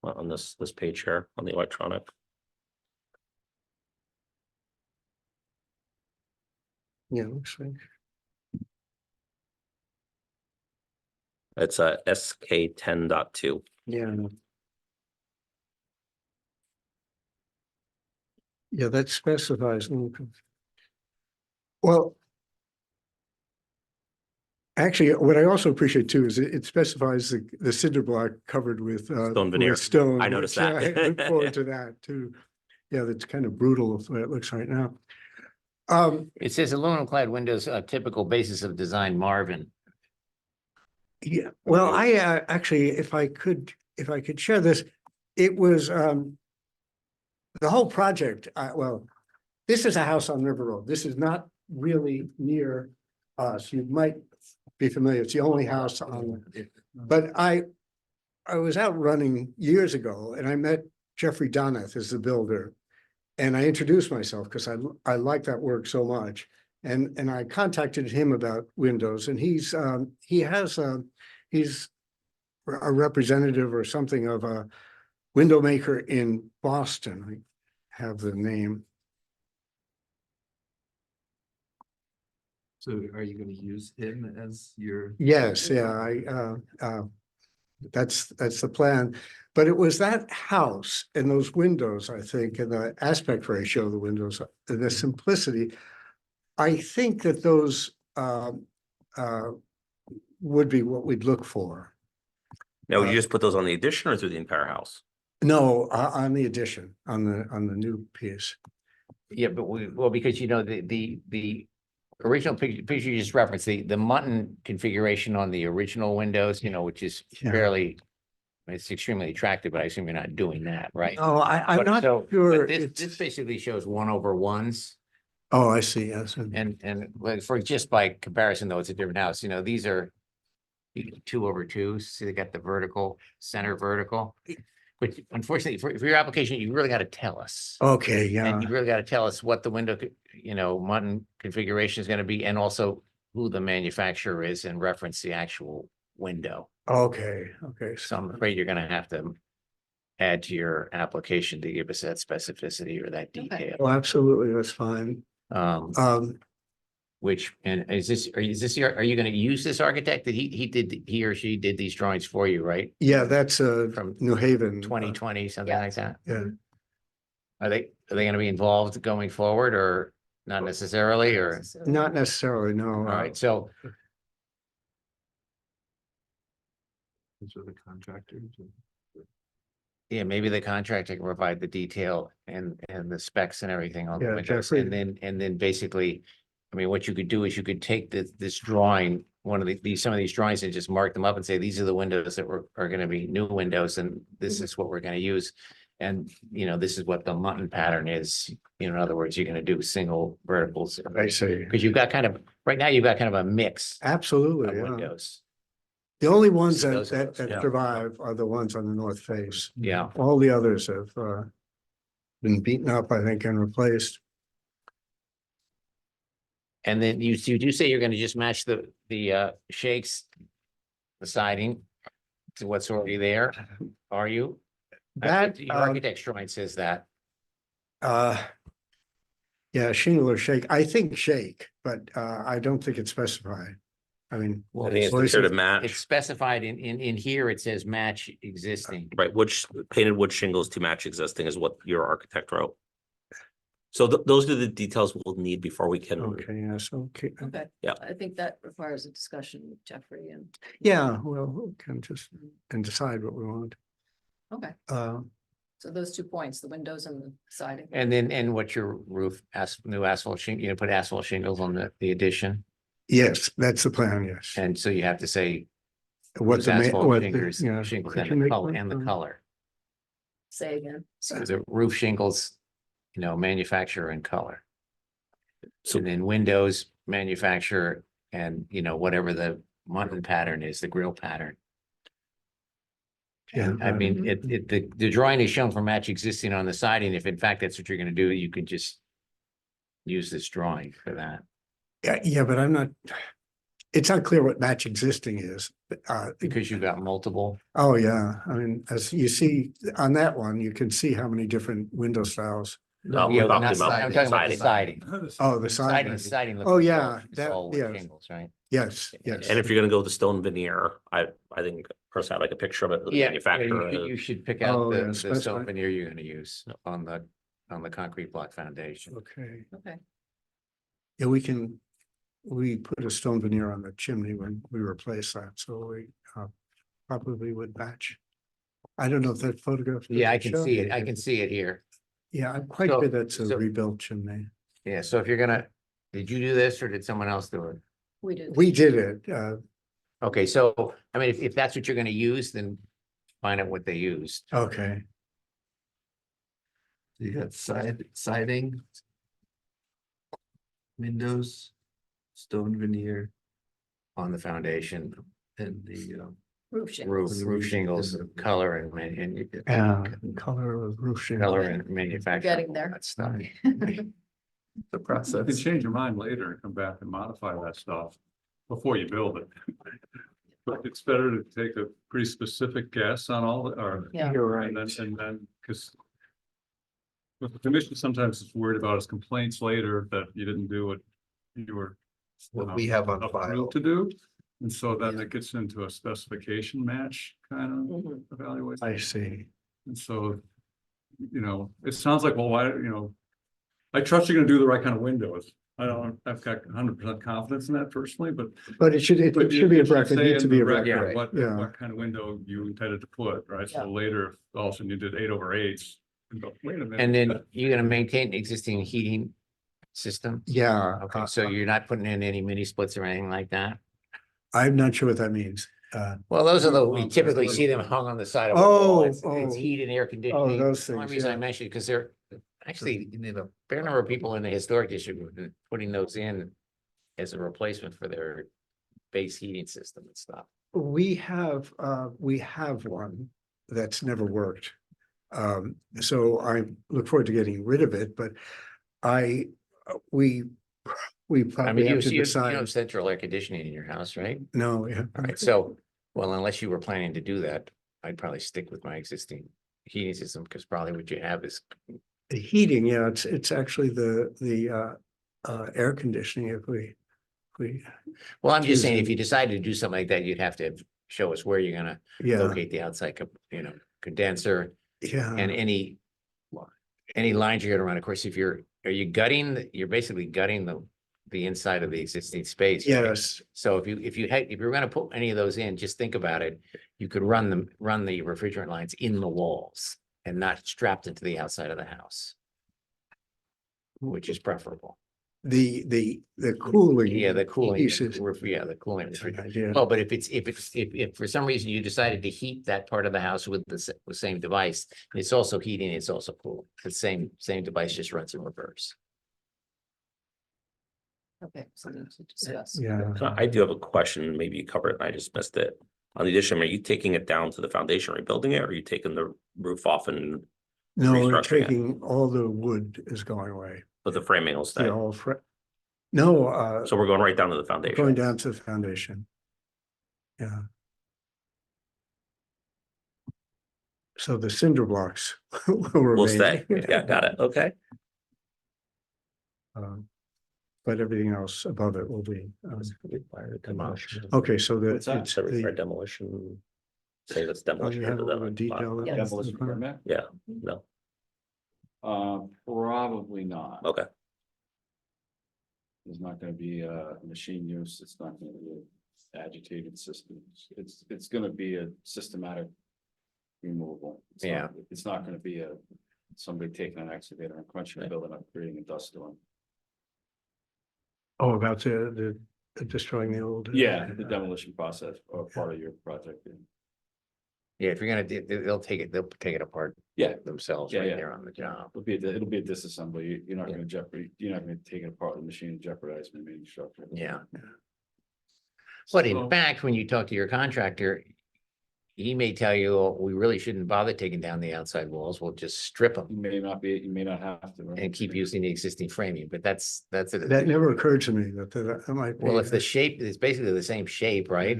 on this page here on the electronic. Yeah, looks like. It's a SK 10.2. Yeah. Yeah, that specifies. Well. Actually, what I also appreciate too is it specifies the cinder block covered with Stone veneer. with stone. I noticed which, that. I look forward to that too. Yeah, that's kind of brutal the way it looks right now. It says aluminum clad windows, a typical basis of design Marvin. Yeah, well, I actually, if I could share this, it was the whole project, well, this is a house on River Road. This is not really near us. You might be familiar. It's the only house on, but I was out running years ago and I met Jeffrey Donath as the builder. And I introduced myself because I like that work so much. And I contacted him about windows and he's a representative or something of a window maker in Boston. I have the name. So are you gonna use him as your? Yes, yeah, that's the plan. But it was that house and those windows, I think, and the aspect ratio of the windows, and the simplicity. I think that those would be what we'd look for. Now, would you just put those on the addition or through the entire house? No, on the addition, on the new piece. Yeah, but well, because you know, the original picture you just referenced, the Mutton configuration on the original windows, you know, which is Yeah. fairly, it's extremely attractive, but I assume you're not doing that, right? Oh, I'm But not so- sure. but this basically shows 1/1s. Oh, I see, yes. And like for just by comparison, though, it's a different house, you know, these are 2/2s, see, they got the vertical, center vertical. But unfortunately, for your application, you really got to tell us. Okay, yeah, And you really got to tell us what the window, you know, Mutton configuration is going to be, and also who the manufacturer is and reference the actual window. okay. So I'm afraid you're going to have to add to your application to give us that specificity or that detail. Oh, absolutely, that's fine. Which, and are you going to use this architect? That he or she did these drawings for you, right? Yeah, that's From New Haven. 2020, something like that? Yeah. Are they going to be involved going forward or not necessarily, or? Not necessarily, no. All right, so These are the contractors. yeah, maybe the contractor can provide the detail and the specs and everything on the Yeah, windows. Jeffrey. And then basically, I mean, what you could do is you could take this drawing, one of some of these drawings and just mark them up and say, these are the windows that are gonna be new windows and this is what we're gonna use. And, you know, this is what the Mutton pattern is. You know, in other words, you're gonna do single verticals. I see. Because you've got right now you've got kind of a mix Absolutely, of yeah. windows. The only ones See that those are those, yeah. survive are the ones on the north face. Yeah. All the others have been beaten up, I think, and replaced. And then you do say you're gonna just match the shakes, the siding to what's already there, are you? That, Your architect's drawing says that. Yeah, shingle or shake. I think shake, but I don't think it's specified. I mean. I think it's well, considered a It's match, specified in here, it says match existing. right? Which painted wood shingles to match existing is what your architect wrote. So those are the details we'll need before we can. Okay, yes, okay. Okay. Yeah. I think that requires a discussion with Jeffrey and, Yeah, well, we can just and decide what we want. okay, Uh, so those 2 points, the windows and the siding. And what's your roof, new asphalt shingle, you gonna put asphalt shingles on the addition? yes, that's the plan, yes. And so you have to say. What whose the, asphalt what the, shingles, yeah. shingles could and you the make color one? and the color. Say again. So the roof shingles, manufacturer and color. So- And then windows, manufacturer, and whatever the Muntin pattern is, the grill pattern. Yeah, I mean, the drawing is shown for match existing on the siding. If in fact that's what you're gonna do, you could just use this drawing for that. yeah, but I'm not, it's not clear what match existing is. Because you've got multiple. Oh, yeah, I mean, as you see on that one, you can see how many different window styles. No, Yeah, we're talking not about siding, I'm talking about the siding. siding. Oh, the siding. Siding. Oh, looks yeah, it's that- all with yes. shingles, right? Yes, yes. And if you're gonna go with the stone veneer, I think personally I'd like a picture of it, the manufacturer. You should pick out Oh, yeah, the specify. stone veneer you're gonna use on the concrete block foundation. Okay, Okay, yeah, we put a stone veneer on the chimney when we replaced that, so we probably would match. I don't know if that photograph. Yeah, I doesn't can show see you. it. I can see it here. Yeah, I'm quite So- sure that's a so- rebuilt chimney. Yeah, so if you're gonna, did you do this or did someone else do it? we did. We did it, Okay, so, I mean, if that's what you're gonna use, then find out what they used. okay. You got siding. Windows, stone veneer, On the foundation, and the Roof shingles. roof shingles, color and Color of roof shingle. color and manufacturing. Getting there. That stuff. the You can process. change your mind later and come back and modify that stuff before you build it. But it's better to take a pretty specific guess on all, or. Yeah. You're right. And then, because. What the commission sometimes is worried about is complaints later that you didn't do what you were. What we have on file. approved to do, and so then it gets into a specification match kind of Mhm. evaluation. I see. And so, it sounds like, well, why, I trust you're gonna do the right kind of windows. I've got 100% confidence in that personally, but. But it should be a record, say need to in be the a record. record What, Yeah. what kind of window you intended to put, right? Yeah. So later, if all of a sudden you did 8/8. Wait a minute. And then you're gonna maintain existing heating system? Yeah. Okay, so you're not putting in any mini splits or anything like that? I'm not sure what that means. Well, those are we typically see them hung on the side of a Oh, wall. It's oh. heat and air conditioning. those The only things, reason I yeah. mentioned, because they're actually, a fair number of people in the historic district have been putting those in as a replacement for their base heating system and stuff. We have one that's never worked. So I look forward to getting rid of it, but we I probably mean, have you to you don't decide. have central air conditioning in your house, right? No, yeah. All right, so, well, unless you were planning to do that, I'd probably stick with my existing heating system, because probably what you have is, The heating, yeah, it's actually the air conditioning if we. well, I'm just saying, Choosing- if you decided to do something like that, you'd have to show us where you're gonna Yeah, locate the outside, condenser yeah. and any lines you're gonna run. Of course, are you gutting, you're basically gutting the inside of the existing space. right? Yes, So if you're gonna put any of those in, just think about it. You could run the refrigerant lines in the walls and not strapped into the outside of the house, which is preferable. the cooling. Yeah, the cooling, pieces. the cooling. That's a good idea. Well, but if for some reason you decided to heat that part of the house with the same device, it's also heating, it's also cool. The same device just runs in reverse. Okay, something to discuss. Yeah, I do have a question, maybe you covered it and I just missed it. On the addition, are you taking it down to the foundation, rebuilding it, or are you taking the roof off and no, we're restructuring it? taking, all the wood is going away. but the framing will stay? The all No, So we're going right down to the going foundation. down to the foundation. Yeah. So the cinder blocks will We'll remain. stay. Yeah, got it. Okay. But everything else above it will be. Demolition. Okay, so that What's that? it's So require the, demolition. Say that's oh, demolition. you have into all the the- detail. in Yeah. this? Demolition permit? Yeah, no, Probably not. okay. There's not gonna be machine use, it's not gonna be agitated systems, it's gonna be a systematic removal. Yeah. It's not gonna be somebody taking an excavator and crunching the building up, creating a dust storm. Oh, about the destroying the old. Yeah, the demolition process or part of your project. Yeah, if you're gonna do, they'll take it apart Yeah, themselves Yeah, right yeah. there on the job. it'll be a disassembly, you're not Yeah. gonna you're not gonna take it apart, the machine and jeopardize the remaining structure. Yeah. But in So- fact, when you talk to your contractor, he may tell you, "Oh, we really shouldn't bother taking down the outside walls. We'll just strip them You may not have to. right? and keep using the existing framing." But that's it. That never occurred to me that might be. Well, if the shape is basically the same shape, right?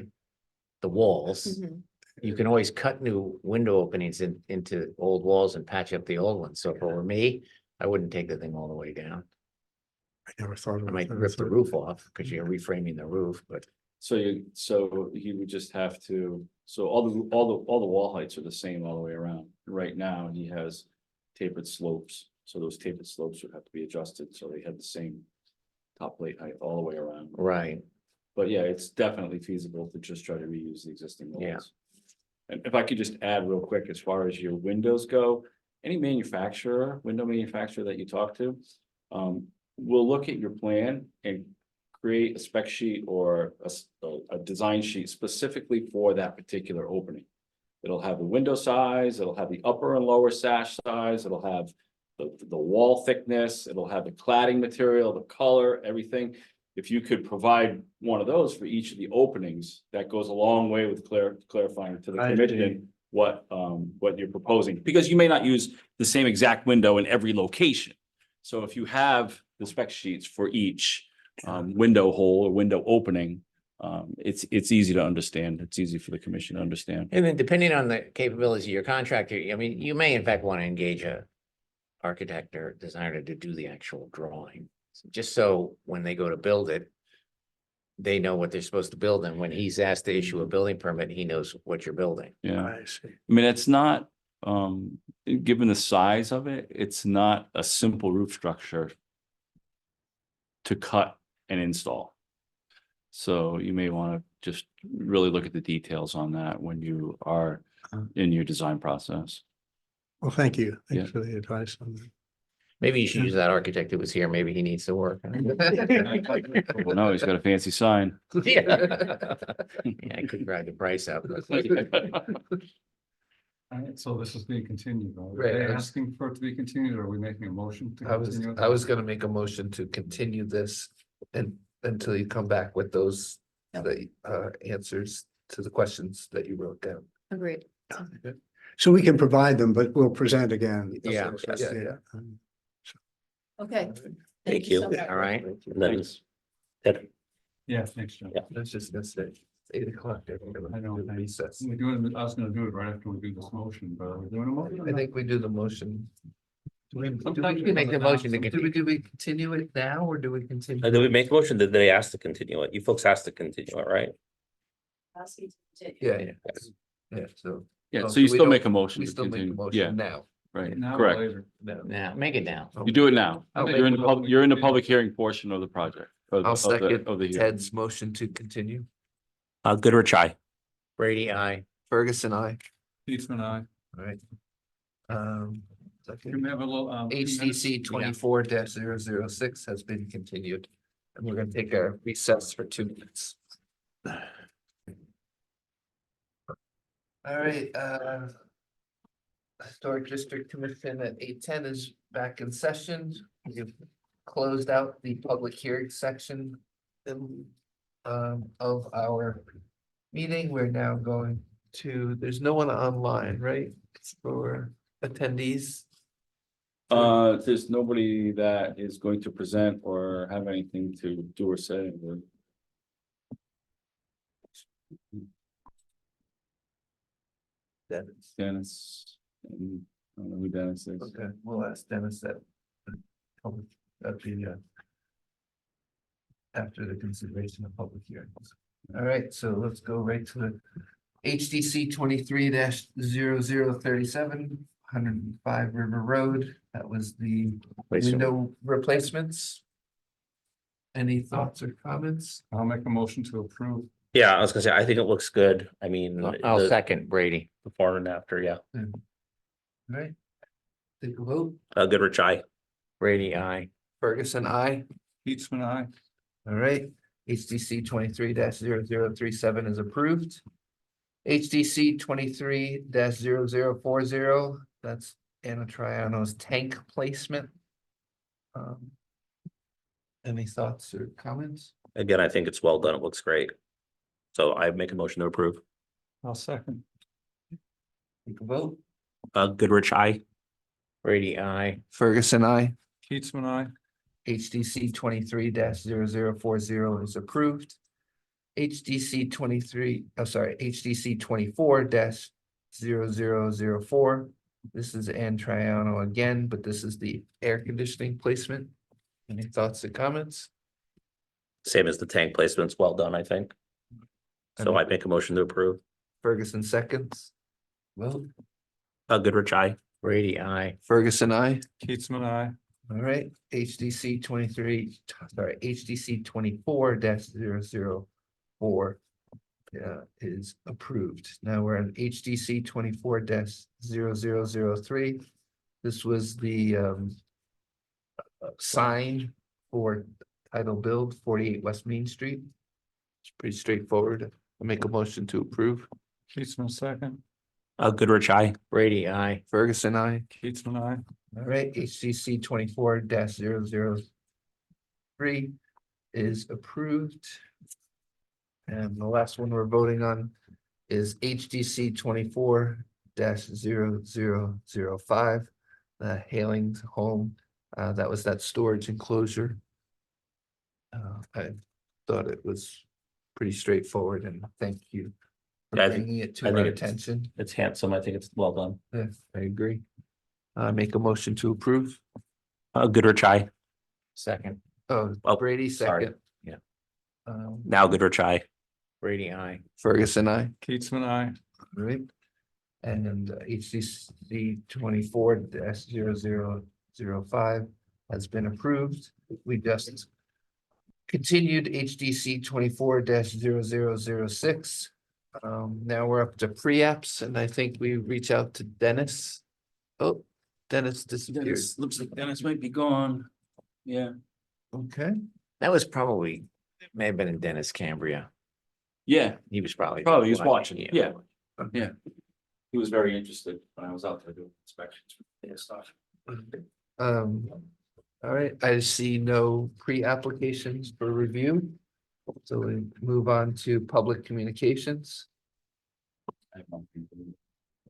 The walls, Mhm. you can always cut new window openings into old walls and patch up the old ones. So if it were me, I wouldn't take the thing all the way down. I never thought I of might it. rip the roof off because you're reframing the roof, but So he would just have to, so all the wall heights are the same all the way around. Right now, he has tapered slopes, so those tapered slopes would have to be adjusted, so they have the same top plate height all the way around. right. But yeah, it's definitely feasible to just try to reuse the existing walls. Yeah. And if I could just add real quick, as far as your windows go, any window manufacturer that you talk to, will look at your plan and create a spec sheet or a design sheet specifically for that particular opening. It'll have the window size, it'll have the upper and lower sash size, it'll have the wall thickness, it'll have the cladding material, the color, everything. If you could provide one of those for each of the openings, that goes a long way with clarifying to the I commission what you're proposing, because you may not use the same exact window in every location. So if you have the spec sheets for each window hole or window opening, it's easy to understand. It's easy for the commission to understand. And then depending on the capabilities of your contractor, I mean, you may in fact want to engage a architect or designer to do the actual drawing. Just so when they go to build it, they know what they're supposed to build. And when he's asked to issue a building permit, he knows what you're building. Yeah, I see. I mean, it's not, given the size of it, it's not a simple roof structure to cut and install. So you may want to just really look at the details on that when you are in your design process. Well, thank you. Yeah. Thanks for the advice on that. Maybe you should use that architect who was here. Maybe he needs to work. Well, no, he's got a fancy sign. Yeah, I could drive the price up. All right, so this is being continued, are Right, they I was- asking for it to be continued, or are we making a motion to I was continue? gonna make a motion to continue this and until you come back with those the answers to the questions that you wrote down. Agreed. So we can provide them, but we'll present again. Yeah. Yeah. Okay. Thank you. so much. All right. And then- Ted, Yeah, thanks, John. Yeah. That's just, that's it. It's 8 o'clock. I know, thanks. Recess. We're doing, I was gonna do it right after we do this motion, but are we doing a motion? I think we do the motion. Do we Sometimes You can make the motion to do we continue it now or do we continue? did we make a motion? Did they ask to continue it? You folks asked to continue it, right? Ask you to continue. Yeah, yeah, so. Yeah, Oh, so you we still don't- make a motion We to still make a continue. Yeah, motion now. right, Now or correct. later? Now, make it now. You do it now. I'll You're in make- the you're in the public hearing portion of the project. I'll second Of the hearing. Ted's motion to continue. Goodrich, aye. Brady, I. Ferguson, I. Chief and I, All right. can Second. we have a little? 2 minutes? HCC 24-006 has been continued. And we're gonna take a recess for 2 minutes. All right, Historic District Commission at 8:10 is back in session. We've closed out the public hearing section of our meeting. We're now going to, there's no one online, right? It's for attendees. There's nobody that is going to present or have anything to do or say. Dennis. Dennis, I don't know who Dennis is. Okay, we'll ask Dennis that. Public, that'd be, after the consideration of public hearings. All right, so let's go right to the HDC 23-0037, 105 River Road. That was the window replacements. Any thoughts or comments? I'll make a motion to approve. Yeah, I was gonna say, I think it looks good. I mean. I'll the second Brady. Before and after, yeah. All right. Take a vote. Goodrich, aye. Brady, I. Ferguson, I. Keatsman, aye. All right, HDC 23-0037 is approved. HDC 23-0040, that's Anna Triano's tank placement. Any thoughts or comments? Again, I think it's well done. It looks great. So I make a motion to approve. I'll second. Take a vote. Goodrich, aye. Brady, I. Ferguson, I. Keatsman, aye. HDC 23-0040 is approved. HDC 24-0004. This is Ann Triano again, but this is the air conditioning placement. Any thoughts or comments? Same as the tank placements. Well done, I think. So I make a motion to approve. Ferguson seconds. Vote. Goodrich, aye. Brady, I. Ferguson, I. Keatsman, aye. All right, HDC 24-04 is approved. Now we're on HDC 24-0003. This was the sign for title build 48 West Main Street. It's pretty straightforward. I'll make a motion to approve. Keatsman, second. Goodrich, aye. Brady, I. Ferguson, I. Keatsman, aye. All right, HCC 24-003 is approved. And the last one we're voting on is HDC 24-0005, the Haling's home. That was that storage enclosure. I thought it was pretty straightforward, and thank you for Yeah, I think- bringing it I to think our it's- attention. It's handsome. I think it's well done. Yeah, I agree. Make a motion to approve. Goodrich, aye. Second. Oh, Oh, Brady sorry. second. Yeah. Now Goodrich, aye. Brady, I. Ferguson, I. Keatsman, aye. Right. And HCC 24-0005 has been approved. We just continued HDC 24-0006. Now we're up to pre-apps, and I think we reach out to Dennis. Oh, Dennis disappeared. Looks like Dennis might be gone. Yeah. Okay, That was probably, may have been in Dennis Cambria. Yeah, He was probably. probably he was watching. Yeah. Yeah. He was very interested when I was out there doing inspections and stuff. all right, I see no pre-applications for review. So we move on to public communications. I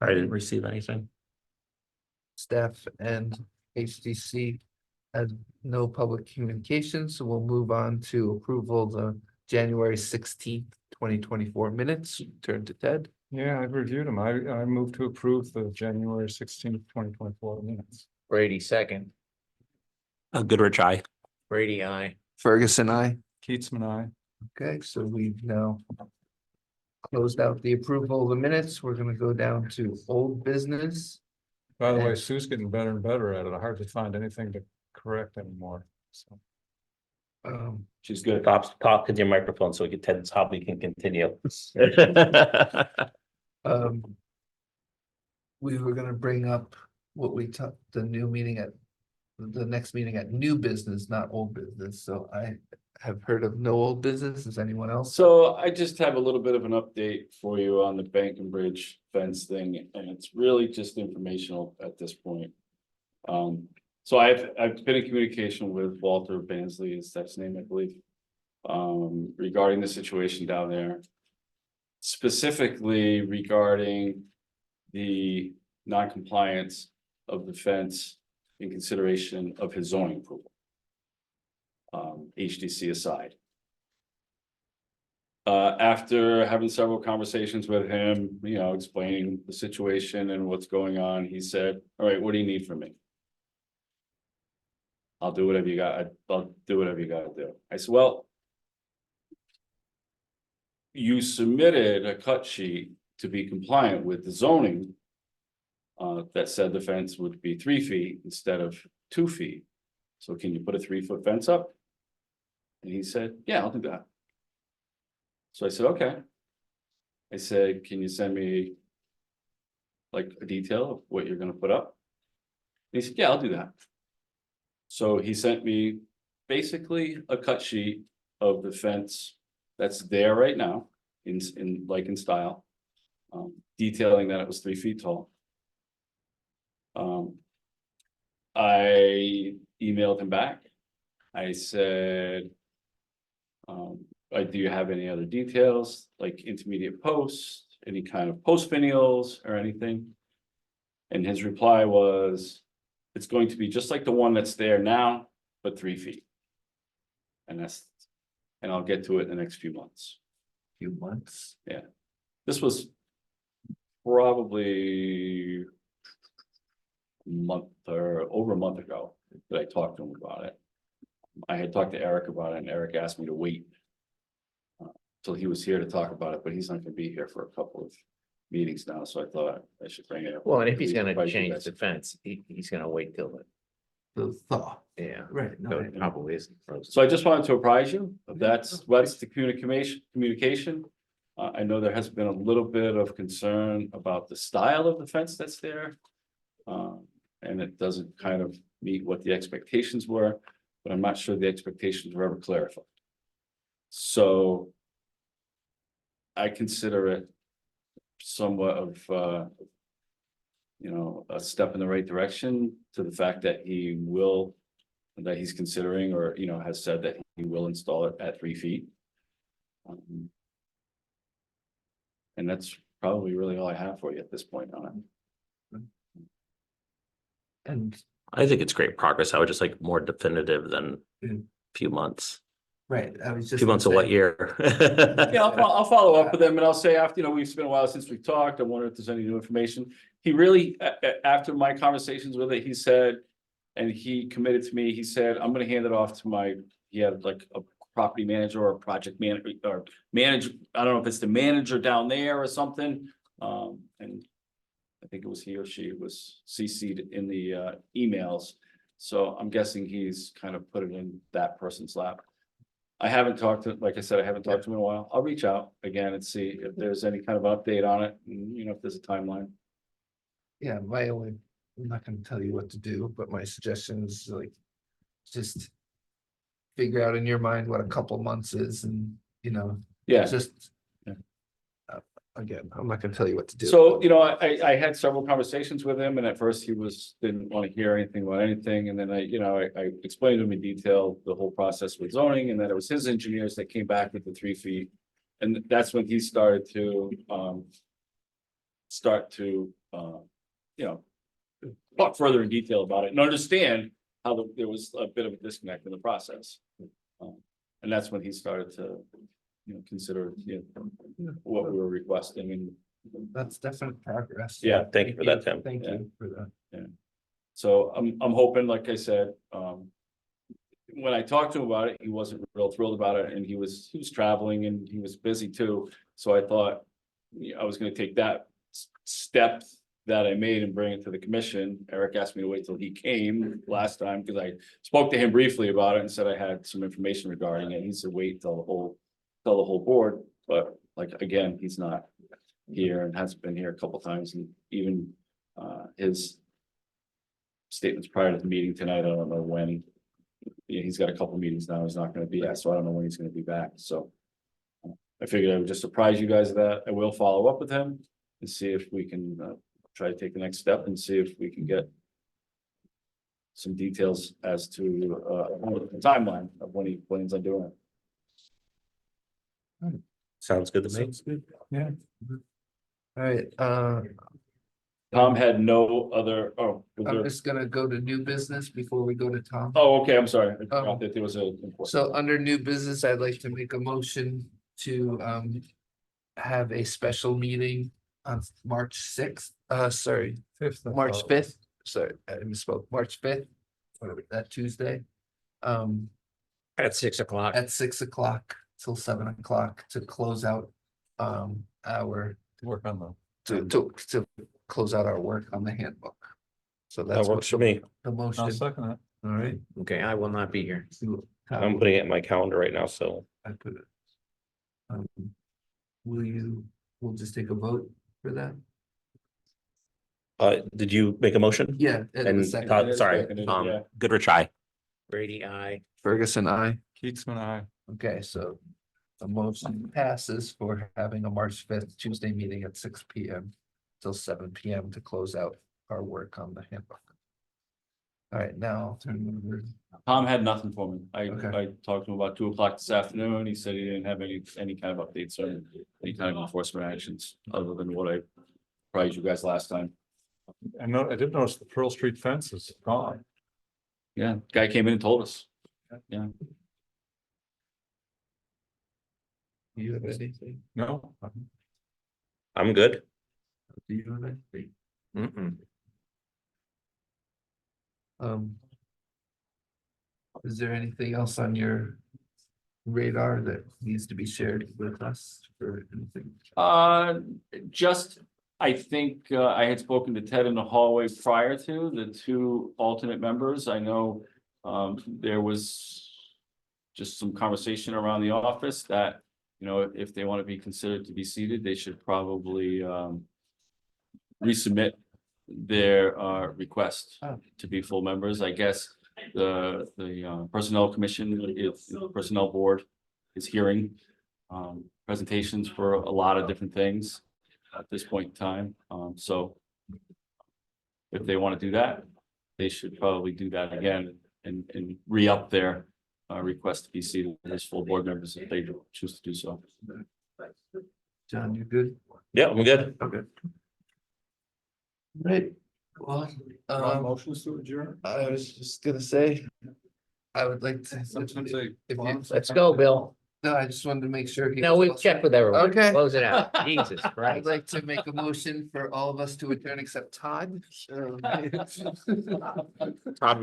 didn't receive anything. Staff and HDC has no public communications, so we'll move on to approval of the January 16th, 2024 minutes. Turn to Ted. Yeah, I've reviewed them. I move to approve the January 16th, 2024 minutes. Brady, second. Goodrich, aye. Brady, I. Ferguson, I. Keatsman, aye. Okay, so we've now closed out the approval of the minutes. We're gonna go down to old business. By the way, Sue's getting better and better at it. I hardly find anything to correct anymore. So She's good. Talk to your microphone so Ted's hobby can continue. We were gonna bring up what we talked, the new meeting at the next meeting at new business, not old business. So I have heard of no old business. Is anyone else? So I just have a little bit of an update for you on the Bank and Bridge fence thing, and it's really just informational at this point. So I've been in communication with Walter Bansley, is that's his name, I believe. Regarding the situation down there. Specifically regarding the non-compliance of the fence in consideration of his zoning approval. HDC aside. After having several conversations with him, you know, explaining the situation and what's going on, he said, all right, what do you need from me? I'll do whatever you got, I'll do whatever you gotta do. I said, well, you submitted a cut sheet to be compliant with the zoning that said the fence would be 3 feet instead of 2 feet. So can you put a 3-foot fence up? And he said, yeah, I'll do that. So I said, okay. I said, can you send me like a detail of what you're gonna put up? And he said, yeah, I'll do that. So he sent me basically a cut sheet of the fence that's there right now in style, detailing that it was 3 feet tall. I emailed him back. I said, do you have any other details, like intermediate posts, any kind of post finials or anything? And his reply was, it's going to be just like the one that's there now, but 3 feet. And I'll get to it in the next few months. Few months. Yeah. This was probably a month or over a month ago that I talked to him about it. I had talked to Eric about it, and Eric asked me to wait till he was here to talk about it, but he's not gonna be here for a couple of meetings now, so I thought I should bring it up. Well, and if he's At least gonna invite you change guys. the fence, he's gonna wait till The thaw, yeah. right, no, So it probably isn't frozen. So I just wanted to apprise you of that's the communication. I know there has been a little bit of concern about the style of the fence that's there. And it doesn't kind of meet what the expectations were, but I'm not sure the expectations were ever clarified. So I consider it somewhat of, you know, a step in the right direction to the fact that he's considering, or, you know, has said that he will install it at 3 feet. And that's probably really all I have for you at this point on it. and, I think it's great progress. I would just like more definitive than Mm. few months. right, I was just. Few months of what year? Yeah, I'll follow up with them, and I'll say after, you know, it's been a while since we've talked. I wonder if there's any new information. He really, after my conversations with it, he said, and he committed to me, he said, I'm gonna hand it off to he had like a property manager or a project manager, or manager, I don't know if it's the manager down there or something. And I think it was he or she was CC'd in the emails. So I'm guessing he's kind of put it in that person's lap. I haven't talked to, like I said, I haven't talked to him in a while. I'll reach out again and see if there's any kind of update on it, and, you know, if there's a timeline. Yeah, I'm not gonna tell you what to do, but my suggestion is like, just. Figure out in your mind what a couple months is and, you know, Yeah. just. Yeah. Again, I'm not gonna tell you what to do. So, you know, I had several conversations with him, and at first he didn't want to hear anything about anything, and then I explained to him in detail the whole process with zoning, and that it was his engineers that came back with the 3 feet. And that's when he started to, you know, talk further in detail about it and understand how there was a bit of a disconnect in the process. And that's when he started to, you know, consider, you know, what we were requesting, and That's definite progress. Yeah, thank you for that, Tim. Thank Yeah. you for that. so I'm hoping, like I said, when I talked to him about it, he wasn't real thrilled about it, and he was traveling and he was busy too. So I thought I was gonna take that step that I made and bring it to the commission. Eric asked me to wait till he came last time, because I spoke to him briefly about it and said I had some information regarding it. He said, wait till the whole board, but like, again, he's not here and hasn't been here a couple times, and even his statements prior to the meeting tonight, I don't know when. Yeah, he's got a couple meetings now, he's not gonna be at, so I don't know when he's gonna be back, so. I figured I would just surprise you guys with that. I will follow up with him and see if we can try to take the next step and see if we can get some details as to the timeline of when he plans on doing it. Sounds good to me. Yeah. All right, Tom had no other, oh, was I'm there- just gonna go to new business before we go to Tom. oh, okay, I'm sorry. I forgot that there was a. So under new business, I'd like to make a motion to have a special meeting on March sixth, sorry, March fifth, sorry, I misspoke, March fifth. That Tuesday. At 6 o'clock. At 6 o'clock till 7 o'clock to close out our, Work on the. to close out our work on the handbook. So That that's works for me. the motion, I'll second it. all right? Okay, I will not be here. I'm putting it in my calendar right now, so. I put it. We'll just take a vote for that? Did you make a motion? Yeah. at the And second. Todd, sorry, Seconded, yeah. Goodrich, aye. Brady, I. Ferguson, I. Keatsman, I. Okay, so the motion passes for having a March fifth Tuesday meeting at 6 PM till 7 PM to close out our work on the handbook. All right, now I'll turn it over. Tom had nothing for me. Okay. I talked to him about 2 o'clock this afternoon. He said he didn't have any kind of updates or any kind of enforcement actions other than what I apprised you guys last time. I know, I did notice the Pearl Street fence is gone. Yeah, guy came in and told us. Yeah, Do you have anything? No, I'm good. Do you have anything? Mm-mm. Is there anything else on your radar that needs to be shared with us or anything? just, I think, I had spoken to Ted in the hallway prior to the 2 alternate members. I know, there was just some conversation around the office that, you know, if they want to be considered to be seated, they should probably, resubmit their, request to be full members. I guess the personnel commission, the personnel board is hearing presentations for a lot of different things at this point in time. So if they want to do that, they should probably do that again and re-up their request to be seated as full board members if they choose to do so. John, you good? Yeah, I'm good. Okay. Right, well, motions to adjourn. I was just gonna say, I would like to. Sometimes they- if you- Let's go, Bill. No, I just wanted to make sure. he No, was we've checked with everyone. Okay. Close it out. Jesus I'd Christ. like to make a motion for all of us to adjourn except Todd. Todd,